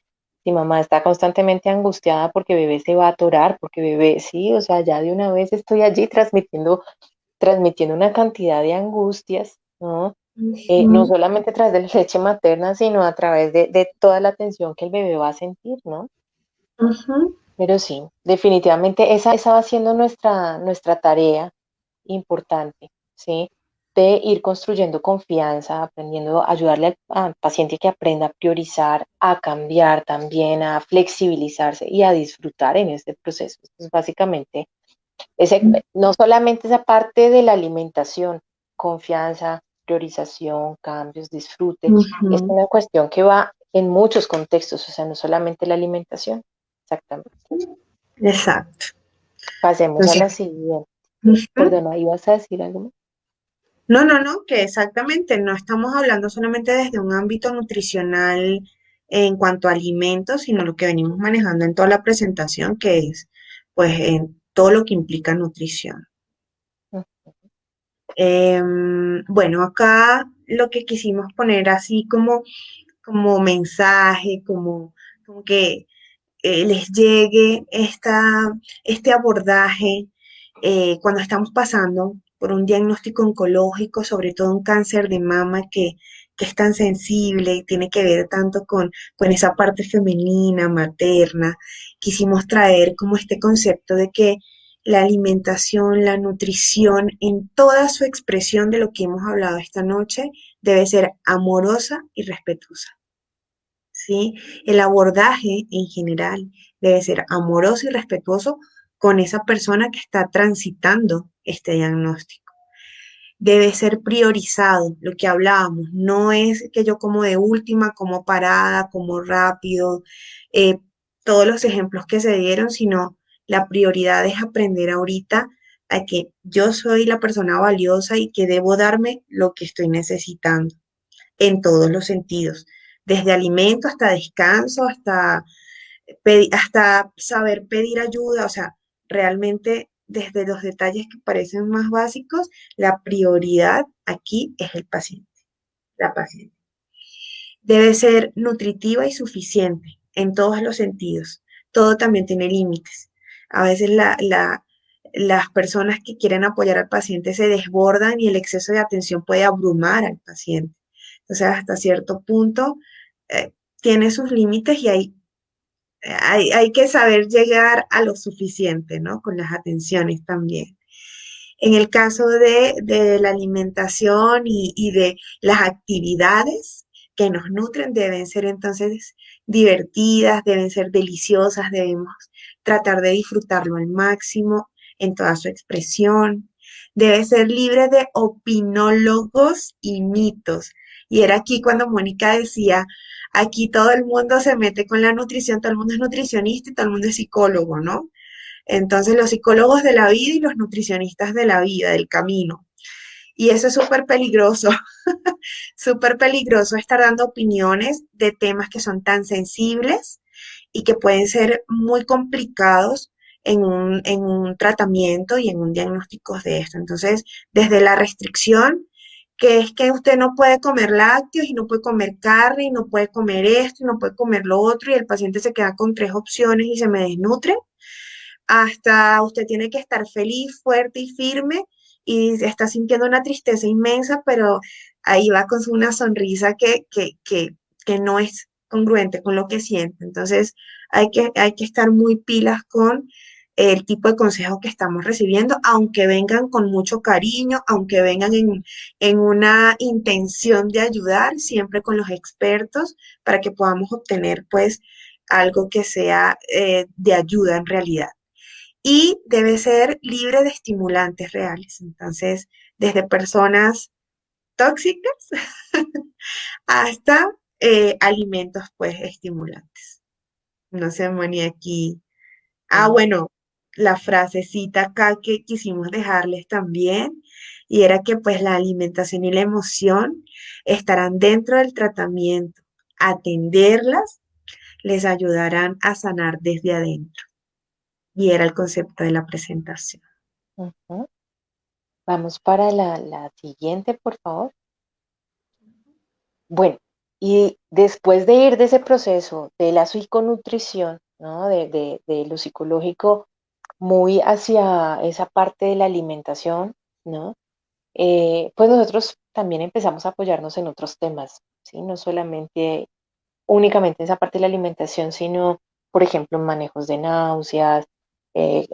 Si mamá está constantemente angustiada porque bebé se va a atorar, porque bebé, sí, o sea, ya de una vez estoy allí transmitiendo una cantidad de angustias, ¿no? No Ujú, solamente a través de la leche materna, sino a través de toda la atención que el bebé va a sentir, ¿no? ujú, Pero sí, definitivamente esa va siendo nuestra tarea importante, ¿sí? De ir construyendo confianza, aprendiendo a ayudarle al paciente que aprenda a priorizar, a cambiar también, a flexibilizarse y a disfrutar en este proceso. Esto es básicamente no solamente esa parte de la alimentación, confianza, priorización, cambios, disfrute, es ujú. una cuestión que va en muchos contextos, o sea, no solamente la alimentación. Exactamente. Exacto. Pasemos a Entonces, la siguiente. ujú. Perdona, ¿ibas a decir algo más? No, no, no, que exactamente, no estamos hablando solamente desde un ámbito nutricional en cuanto a alimentos, sino lo que venimos manejando en toda la presentación, que es pues en todo lo que implica nutrición. Mm. Bueno, acá lo que quisimos poner así como mensaje, como que les llegue este abordaje cuando estamos pasando por un diagnóstico oncológico, sobre todo un cáncer de mama que es tan sensible y tiene que ver tanto con esa parte femenina, materna. Quisimos traer como este concepto de que la alimentación, la nutrición, en toda su expresión de lo que hemos hablado esta noche, debe ser amorosa y respetuosa, ¿sí? El abordaje en general debe ser amoroso y respetuoso con esa persona que está transitando este diagnóstico. Debe ser priorizado, lo que hablábamos, no es que yo como de última, como parada, como rápido, eh, todos los ejemplos que se dieron, sino la prioridad es aprender ahorita a que yo soy la persona valiosa y que debo darme lo que estoy necesitando en todos los sentidos, desde alimento hasta descanso, hasta saber pedir ayuda, o sea, realmente desde los detalles que parecen más básicos, la prioridad aquí es el paciente, la paciente. Debe ser nutritiva y suficiente en todos los sentidos. Todo también tiene límites. A veces las personas que quieren apoyar al paciente se desbordan y el exceso de atención puede abrumar al paciente. Entonces, hasta cierto punto, tiene sus límites y hay que saber llegar a lo suficiente, ¿no? Con las atenciones también. En el caso de la alimentación y de las actividades que nos nutren, deben ser entonces divertidas, deben ser deliciosas, debemos tratar de disfrutarlo al máximo en toda su expresión. Debe ser libre de opinólogos y mitos. Y era aquí cuando Mónica decía, aquí todo el mundo se mete con la nutrición, todo el mundo es nutricionista y todo el mundo es psicólogo, ¿no? Entonces, los psicólogos de la vida y los nutricionistas de la vida, del camino. Y eso es súper peligroso estar dando opiniones de temas que son tan sensibles y que pueden ser muy complicados en un tratamiento y en un diagnóstico de esto. Entonces, desde la restricción, que es que usted no puede comer lácteos y no puede comer carne y no puede comer esto y no puede comer lo otro y el paciente se queda con tres opciones y se me desnutre, hasta usted tiene que estar feliz, fuerte y firme y está sintiendo una tristeza inmensa, pero ahí va con una sonrisa que no es congruente con lo que siente. Entonces hay que estar muy pilas con el tipo de consejos que estamos recibiendo, aunque vengan con mucho cariño, aunque vengan en una intención de ayudar, siempre con los expertos, para que podamos obtener pues algo que sea de ayuda en realidad y debe ser libre de estimulantes reales. Entonces, desde personas tóxicas hasta alimentos pues estimulantes. No sé, Moni, aquí. Ah, Mm. bueno, la frasecita acá que quisimos dejarles también, y era que pues la alimentación y la emoción estarán dentro del tratamiento. Atenderlas les ayudarán a sanar desde adentro. Y era el concepto de la presentación. Ujú. Vamos para la siguiente, por favor. Bueno, y después de ir de ese proceso de la psiconutrición, ¿no? De lo psicológico muy hacia esa parte de la alimentación, ¿no? Pues nosotros también empezamos a apoyarnos en otros temas, ¿sí? No solamente únicamente esa parte de la alimentación, sino, por ejemplo, en manejos de náuseas,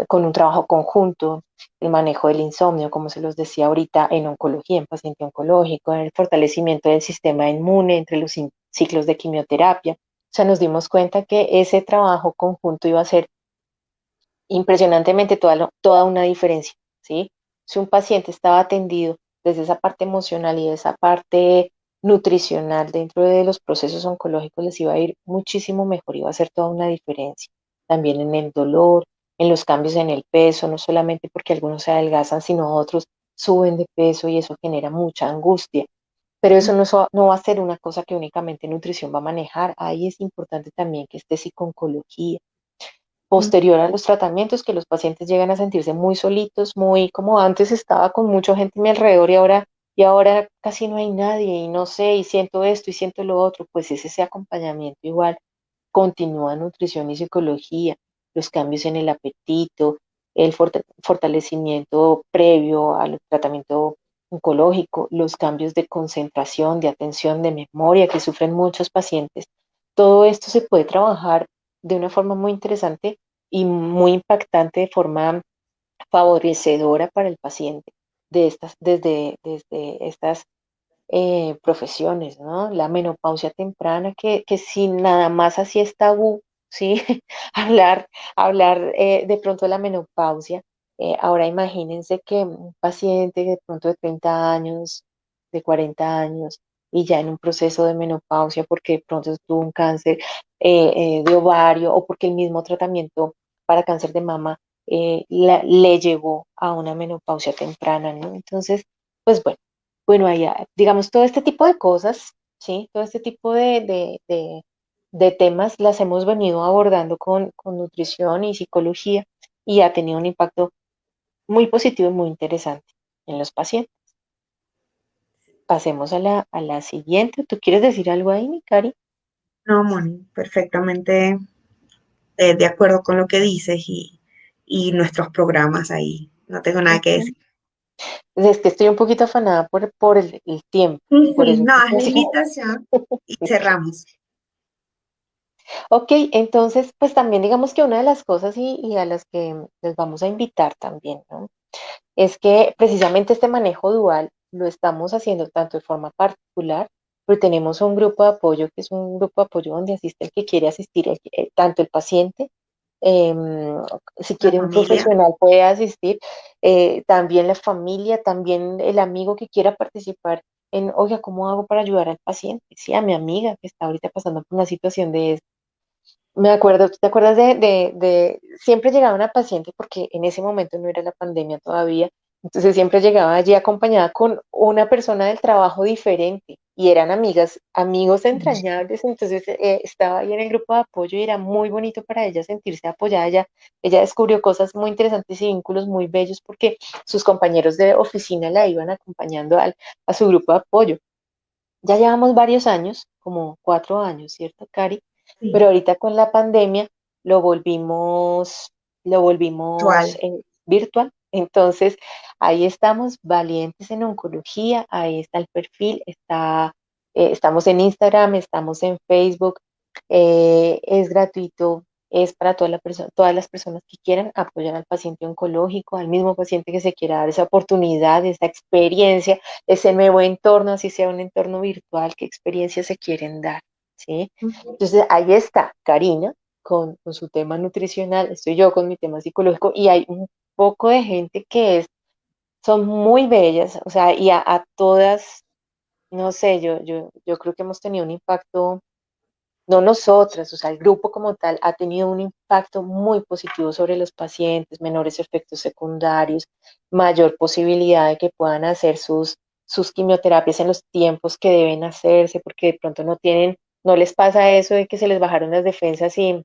con un trabajo conjunto, el manejo del insomnio, como se los decía ahorita, en oncología, en paciente oncológico, en el fortalecimiento del sistema inmune entre los ciclos de quimioterapia. O sea, nos dimos cuenta que ese trabajo conjunto iba a ser impresionantemente toda una diferencia, ¿sí? Si un paciente estaba atendido desde esa parte emocional y esa parte nutricional dentro de los procesos oncológicos, les iba a ir muchísimo mejor, iba a hacer toda una diferencia. También en el dolor, en los cambios en el peso, no solamente porque algunos se adelgazan, sino otros suben de peso y eso genera mucha angustia. Pero eso no va a ser una cosa que únicamente nutrición va a manejar. Ahí es importante también que esté psiconcología posterior a los tratamientos, que los pacientes llegan a sentirse muy solitos, muy como antes estaba con mucha gente a mi alrededor y ahora casi no hay nadie y no sé, y siento esto y siento lo otro, pues es ese acompañamiento igual. Continúa nutrición y psicología, los cambios en el apetito, el fortalecimiento previo al tratamiento oncológico, los cambios de concentración, de atención, de memoria que sufren muchos pacientes. Todo esto se puede trabajar de una forma muy interesante y muy impactante de forma favorecedora para el paciente desde estas profesiones, ¿no? La menopausia temprana, que si nada más así es tabú, ¿sí? hablar de pronto de la menopausia. Ahora imagínense que un paciente de pronto de 30 años, de 40 años, y ya en un proceso de menopausia porque de pronto tuvo un cáncer de ovario o porque el mismo tratamiento para cáncer de mama le llevó a una menopausia temprana, ¿no? Entonces, pues bueno, allá, digamos, todo este tipo de cosas, ¿sí? Todo este tipo de temas las hemos venido abordando con nutrición y psicología y ha tenido un impacto muy positivo y muy interesante en los pacientes. Pasemos a la siguiente. ¿Tú quieres decir algo ahí, mi Cari? No, Moni, perfectamente de acuerdo con lo que dices y nuestros programas ahí. No tengo nada que Ujú. decir. Es que estoy un poquito afanada por el tiempo, Ujú, por eso. no, es la invitación y cerramos. Ok, entonces, pues también digamos que una de las cosas y a las que les vamos a invitar también, ¿no? Es que precisamente este manejo dual lo estamos haciendo tanto de forma particular, pero tenemos un grupo de apoyo que es un grupo de apoyo donde asiste el que quiere asistir, tanto el paciente, em, si La quiere un familia. profesional puede asistir, también la familia, también el amigo que quiera participar en, oiga, ¿cómo hago para ayudar al paciente? Sí, a mi amiga que está ahorita pasando por una situación de me acuerdo, ¿tú te acuerdas siempre llegaba una paciente porque en ese momento no era la pandemia todavía, entonces siempre llegaba allí acompañada con una persona del trabajo diferente y eran amigas, amigos entrañables, entonces estaba ahí en el grupo de apoyo y era muy bonito para ella sentirse apoyada, ella descubrió cosas muy interesantes y vínculos muy bellos porque sus compañeros de oficina la iban acompañando a su grupo de apoyo. Ya llevamos varios años, como 4 años, ¿cierto, Cari? Pero Sí, ahorita con la pandemia lo volvimos, lo volvimos actual. virtual. Entonces, ahí estamos, valientes en oncología, ahí está el perfil, estamos en Instagram, estamos en Facebook, es gratuito, es para todas las personas que quieran apoyar al paciente oncológico, al mismo paciente que se quiera dar esa oportunidad, esa experiencia, ese nuevo entorno, así sea un entorno virtual, qué experiencias se quieren dar, ¿sí? Ujú. Entonces, ahí está Karina con su tema nutricional, estoy yo con mi tema psicológico y hay un poco de gente son muy bellas, o sea, y a todas, no sé, yo creo que hemos tenido un impacto, no nosotras, o sea, el grupo como tal ha tenido un impacto muy positivo sobre los pacientes, menores efectos secundarios, mayor posibilidad de que puedan hacer sus quimioterapias en los tiempos que deben hacerse, porque de pronto no les pasa eso de que se les bajaron las defensas y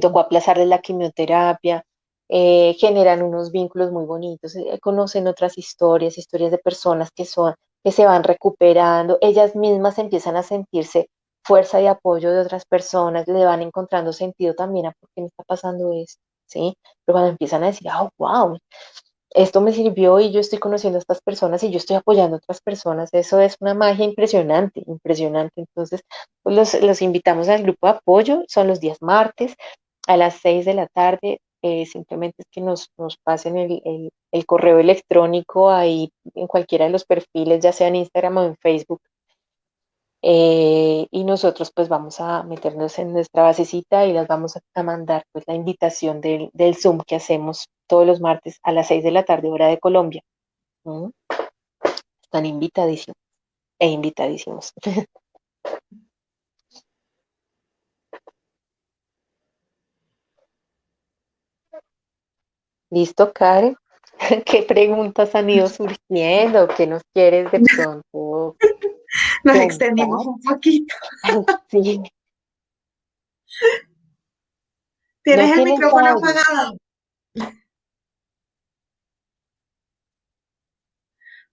tocó aplazarles la quimioterapia, generan unos vínculos muy bonitos, conocen otras historias, historias de personas que se van recuperando, ellas mismas empiezan a sentirse fuerza y apoyo de otras personas, le van encontrando sentido también a por qué me está pasando esto, ¿sí? Pero cuando empiezan a decir, oh, wow, esto me sirvió y yo estoy conociendo a estas personas y yo estoy apoyando a otras personas, eso es una magia impresionante, impresionante. Entonces, pues los invitamos al grupo de apoyo, son los días martes a las 6 de la tarde, simplemente es que nos pasen el correo electrónico ahí en cualquiera de los perfiles, ya sea en Instagram o en Facebook, y nosotros pues vamos a meternos en nuestra basecita y las vamos a mandar pues la invitación del Zoom que hacemos todos los martes a las 6 de la tarde, hora de Colombia. ¿Mm? Están invitadísimos e invitadísimos. ¿Listo, Karen? ¿Qué preguntas han ido surgiendo? ¿Qué nos quieres de pronto Nos extendimos contar? un poquito. Sí, no Tienes el tienes micrófono audio. apagado.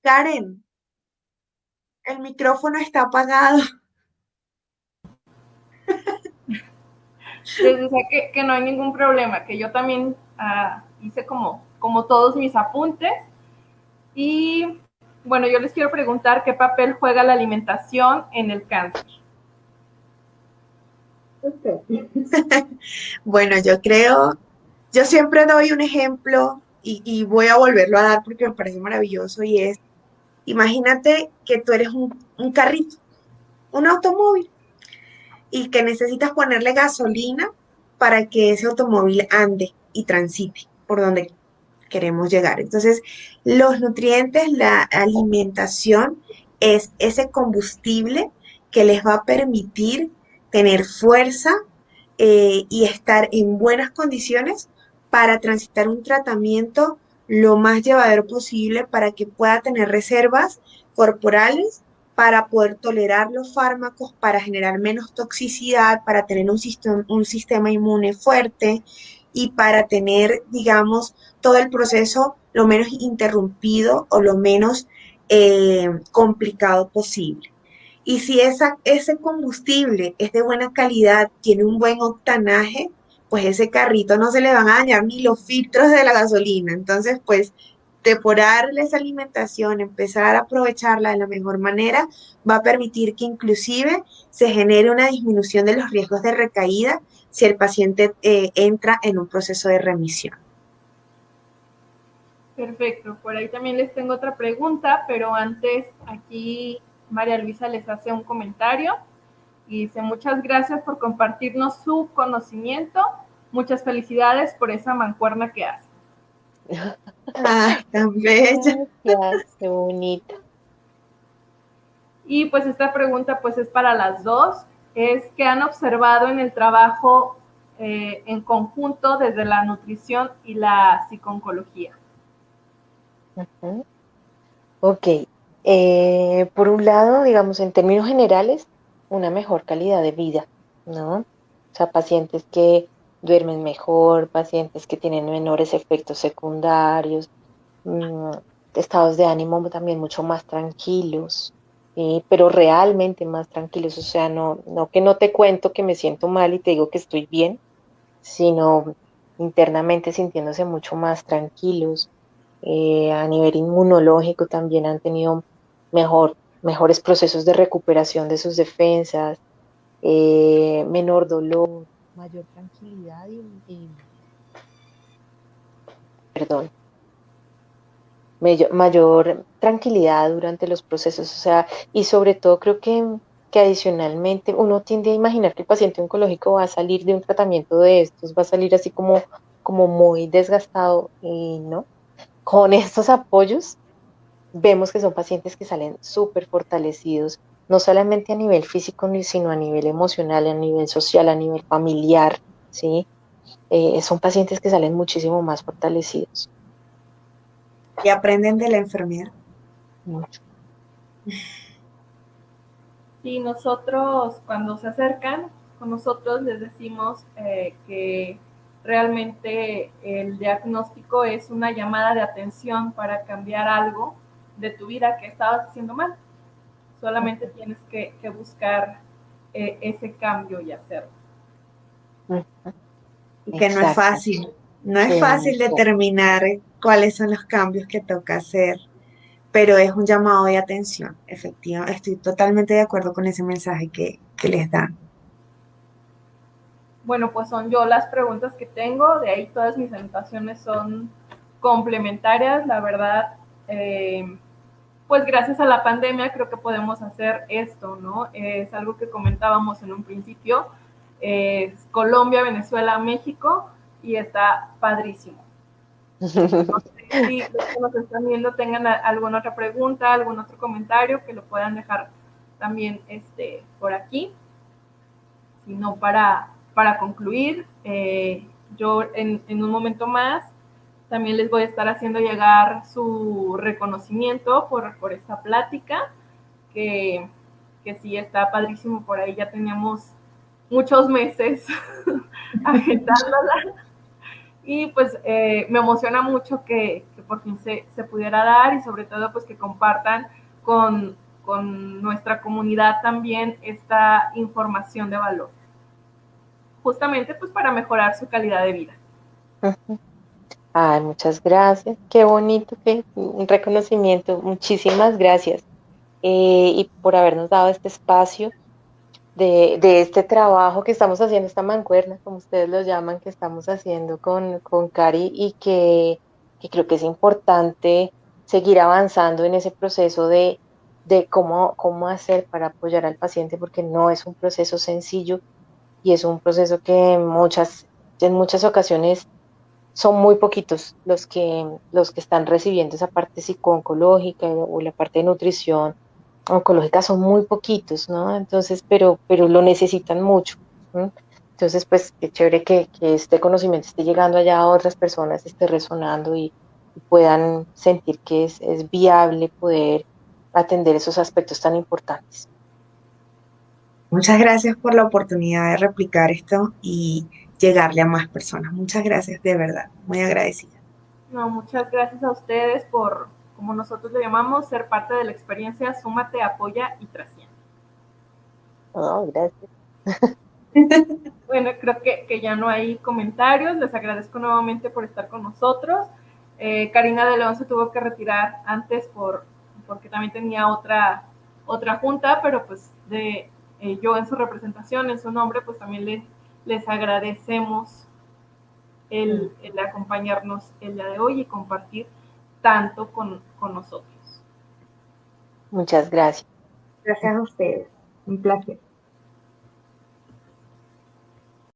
Karen, el micrófono está apagado. Les decía que no hay ningún problema, que yo también hice como todos mis apuntes. Y bueno, yo les quiero preguntar qué papel juega la alimentación en el cáncer. Okay. Bueno, yo siempre doy un ejemplo y voy a volverlo a dar porque me parece maravilloso y es, imagínate que tú eres un carrito, un automóvil y que necesitas ponerle gasolina para que ese automóvil ande y transite por donde queremos llegar. Entonces, los nutrientes, la alimentación es ese combustible que les va a permitir tener fuerza y estar en buenas condiciones para transitar un tratamiento lo más llevadero posible para que pueda tener reservas corporales para poder tolerar los fármacos, para generar menos toxicidad, para tener un sistema inmune fuerte y para tener, digamos, todo el proceso lo menos interrumpido o lo menos complicado posible. Y si ese combustible es de buena calidad, tiene un buen octanaje, pues ese carrito no se le van a dañar ni los filtros de la gasolina. Entonces, pues depurarle esa alimentación, empezar a aprovecharla de la mejor manera, va a permitir que inclusive se genere una disminución de los riesgos de recaída si el paciente entra en un proceso de remisión. Perfecto, por ahí también les tengo otra pregunta, pero antes aquí María Luisa les hace un comentario y dice: muchas gracias por compartirnos su conocimiento, muchas felicidades por esa mancuerna que hace. ¡Ay, tan bella! Gracias, qué bonito. Y pues esta pregunta pues es para las dos, es ¿qué han observado en el trabajo en conjunto desde la nutrición y la psiconcología? Ujú. Ok, por un lado, digamos, en términos generales, una mejor calidad de vida, ¿no? O sea, pacientes que duermen mejor, pacientes que tienen menores efectos secundarios, mm, estados de ánimo también mucho más tranquilos, pero realmente más tranquilos, o sea, no que no te cuento que me siento mal y te digo que estoy bien, sino internamente sintiéndose mucho más tranquilos. A nivel inmunológico también han tenido mejores procesos de recuperación de sus defensas, menor dolor, mayor tranquilidad perdón, mayor tranquilidad durante los procesos, o sea, y sobre todo creo que adicionalmente uno tiende a imaginar que el paciente oncológico va a salir de un tratamiento de estos, va a salir así como muy desgastado, y no, con estos apoyos vemos que son pacientes que salen súper fortalecidos, no solamente a nivel físico, sino a nivel emocional, a nivel social, a nivel familiar, ¿sí? Son pacientes que salen muchísimo más fortalecidos. Y aprenden de la enfermedad. Mucho. Sí, nosotros cuando se acercan con nosotros les decimos que realmente el diagnóstico es una llamada de atención para cambiar algo de tu vida que estabas haciendo mal. Solamente tienes que buscar ese cambio y hacerlo. Y que Exacto. no es Que no fácil sé. determinar cuáles son los cambios que toca hacer, pero es un llamado de atención, efectivamente. Estoy totalmente de acuerdo con ese mensaje que les dan. Bueno, pues son yo las preguntas que tengo, de ahí todas mis anotaciones son complementarias, la verdad. Pues gracias a la pandemia creo que podemos hacer esto, ¿no? Es algo que comentábamos en un principio, es Colombia, Venezuela, México, y está padrísimo. No sé si los que nos están viendo tengan alguna otra pregunta, algún otro comentario que lo puedan dejar también por aquí. Si no, para concluir, yo en un momento más también les voy a estar haciendo llegar su reconocimiento por esta plática, que, que sí está padrísimo, por ahí ya teníamos muchos meses agendándola y pues me emociona mucho que por fin se pudiera dar y sobre todo pues que compartan con nuestra comunidad también esta información de valor, justamente pues para mejorar su calidad de vida. Ay, muchas gracias. Qué bonito, que un reconocimiento. Muchísimas gracias. Y por habernos dado este espacio de este trabajo que estamos haciendo, esta mancuerna, como ustedes lo llaman, que estamos haciendo con Cari y que que creo que es importante seguir avanzando en ese proceso de cómo hacer para apoyar al paciente, porque no es un proceso sencillo y es un proceso que en muchas ocasiones son muy poquitos los que están recibiendo esa parte psicooncológica o la parte de nutrición oncológica son muy poquitos, ¿no? Entonces, pero lo necesitan mucho. ¿No? Entonces, pues, qué chévere que este conocimiento esté llegando allá a otras personas, esté resonando y puedan sentir que es viable poder atender esos aspectos tan importantes. Muchas gracias por la oportunidad de replicar esto y llegarle a más personas. Muchas gracias, de verdad, muy agradecida. No, muchas gracias a ustedes por, como nosotros le llamamos, ser parte de la experiencia. Súmate, apoya y trasciende. Oh, gracias. Bueno, creo que ya no hay comentarios. Les agradezco nuevamente por estar con nosotros. Karina de León se tuvo que retirar antes porque también tenía otra junta, pero pues yo en su representación, en su nombre, pues también les agradecemos el acompañarnos el día de hoy y compartir tanto con nosotros. Muchas gracias. Gracias a ustedes. Un placer.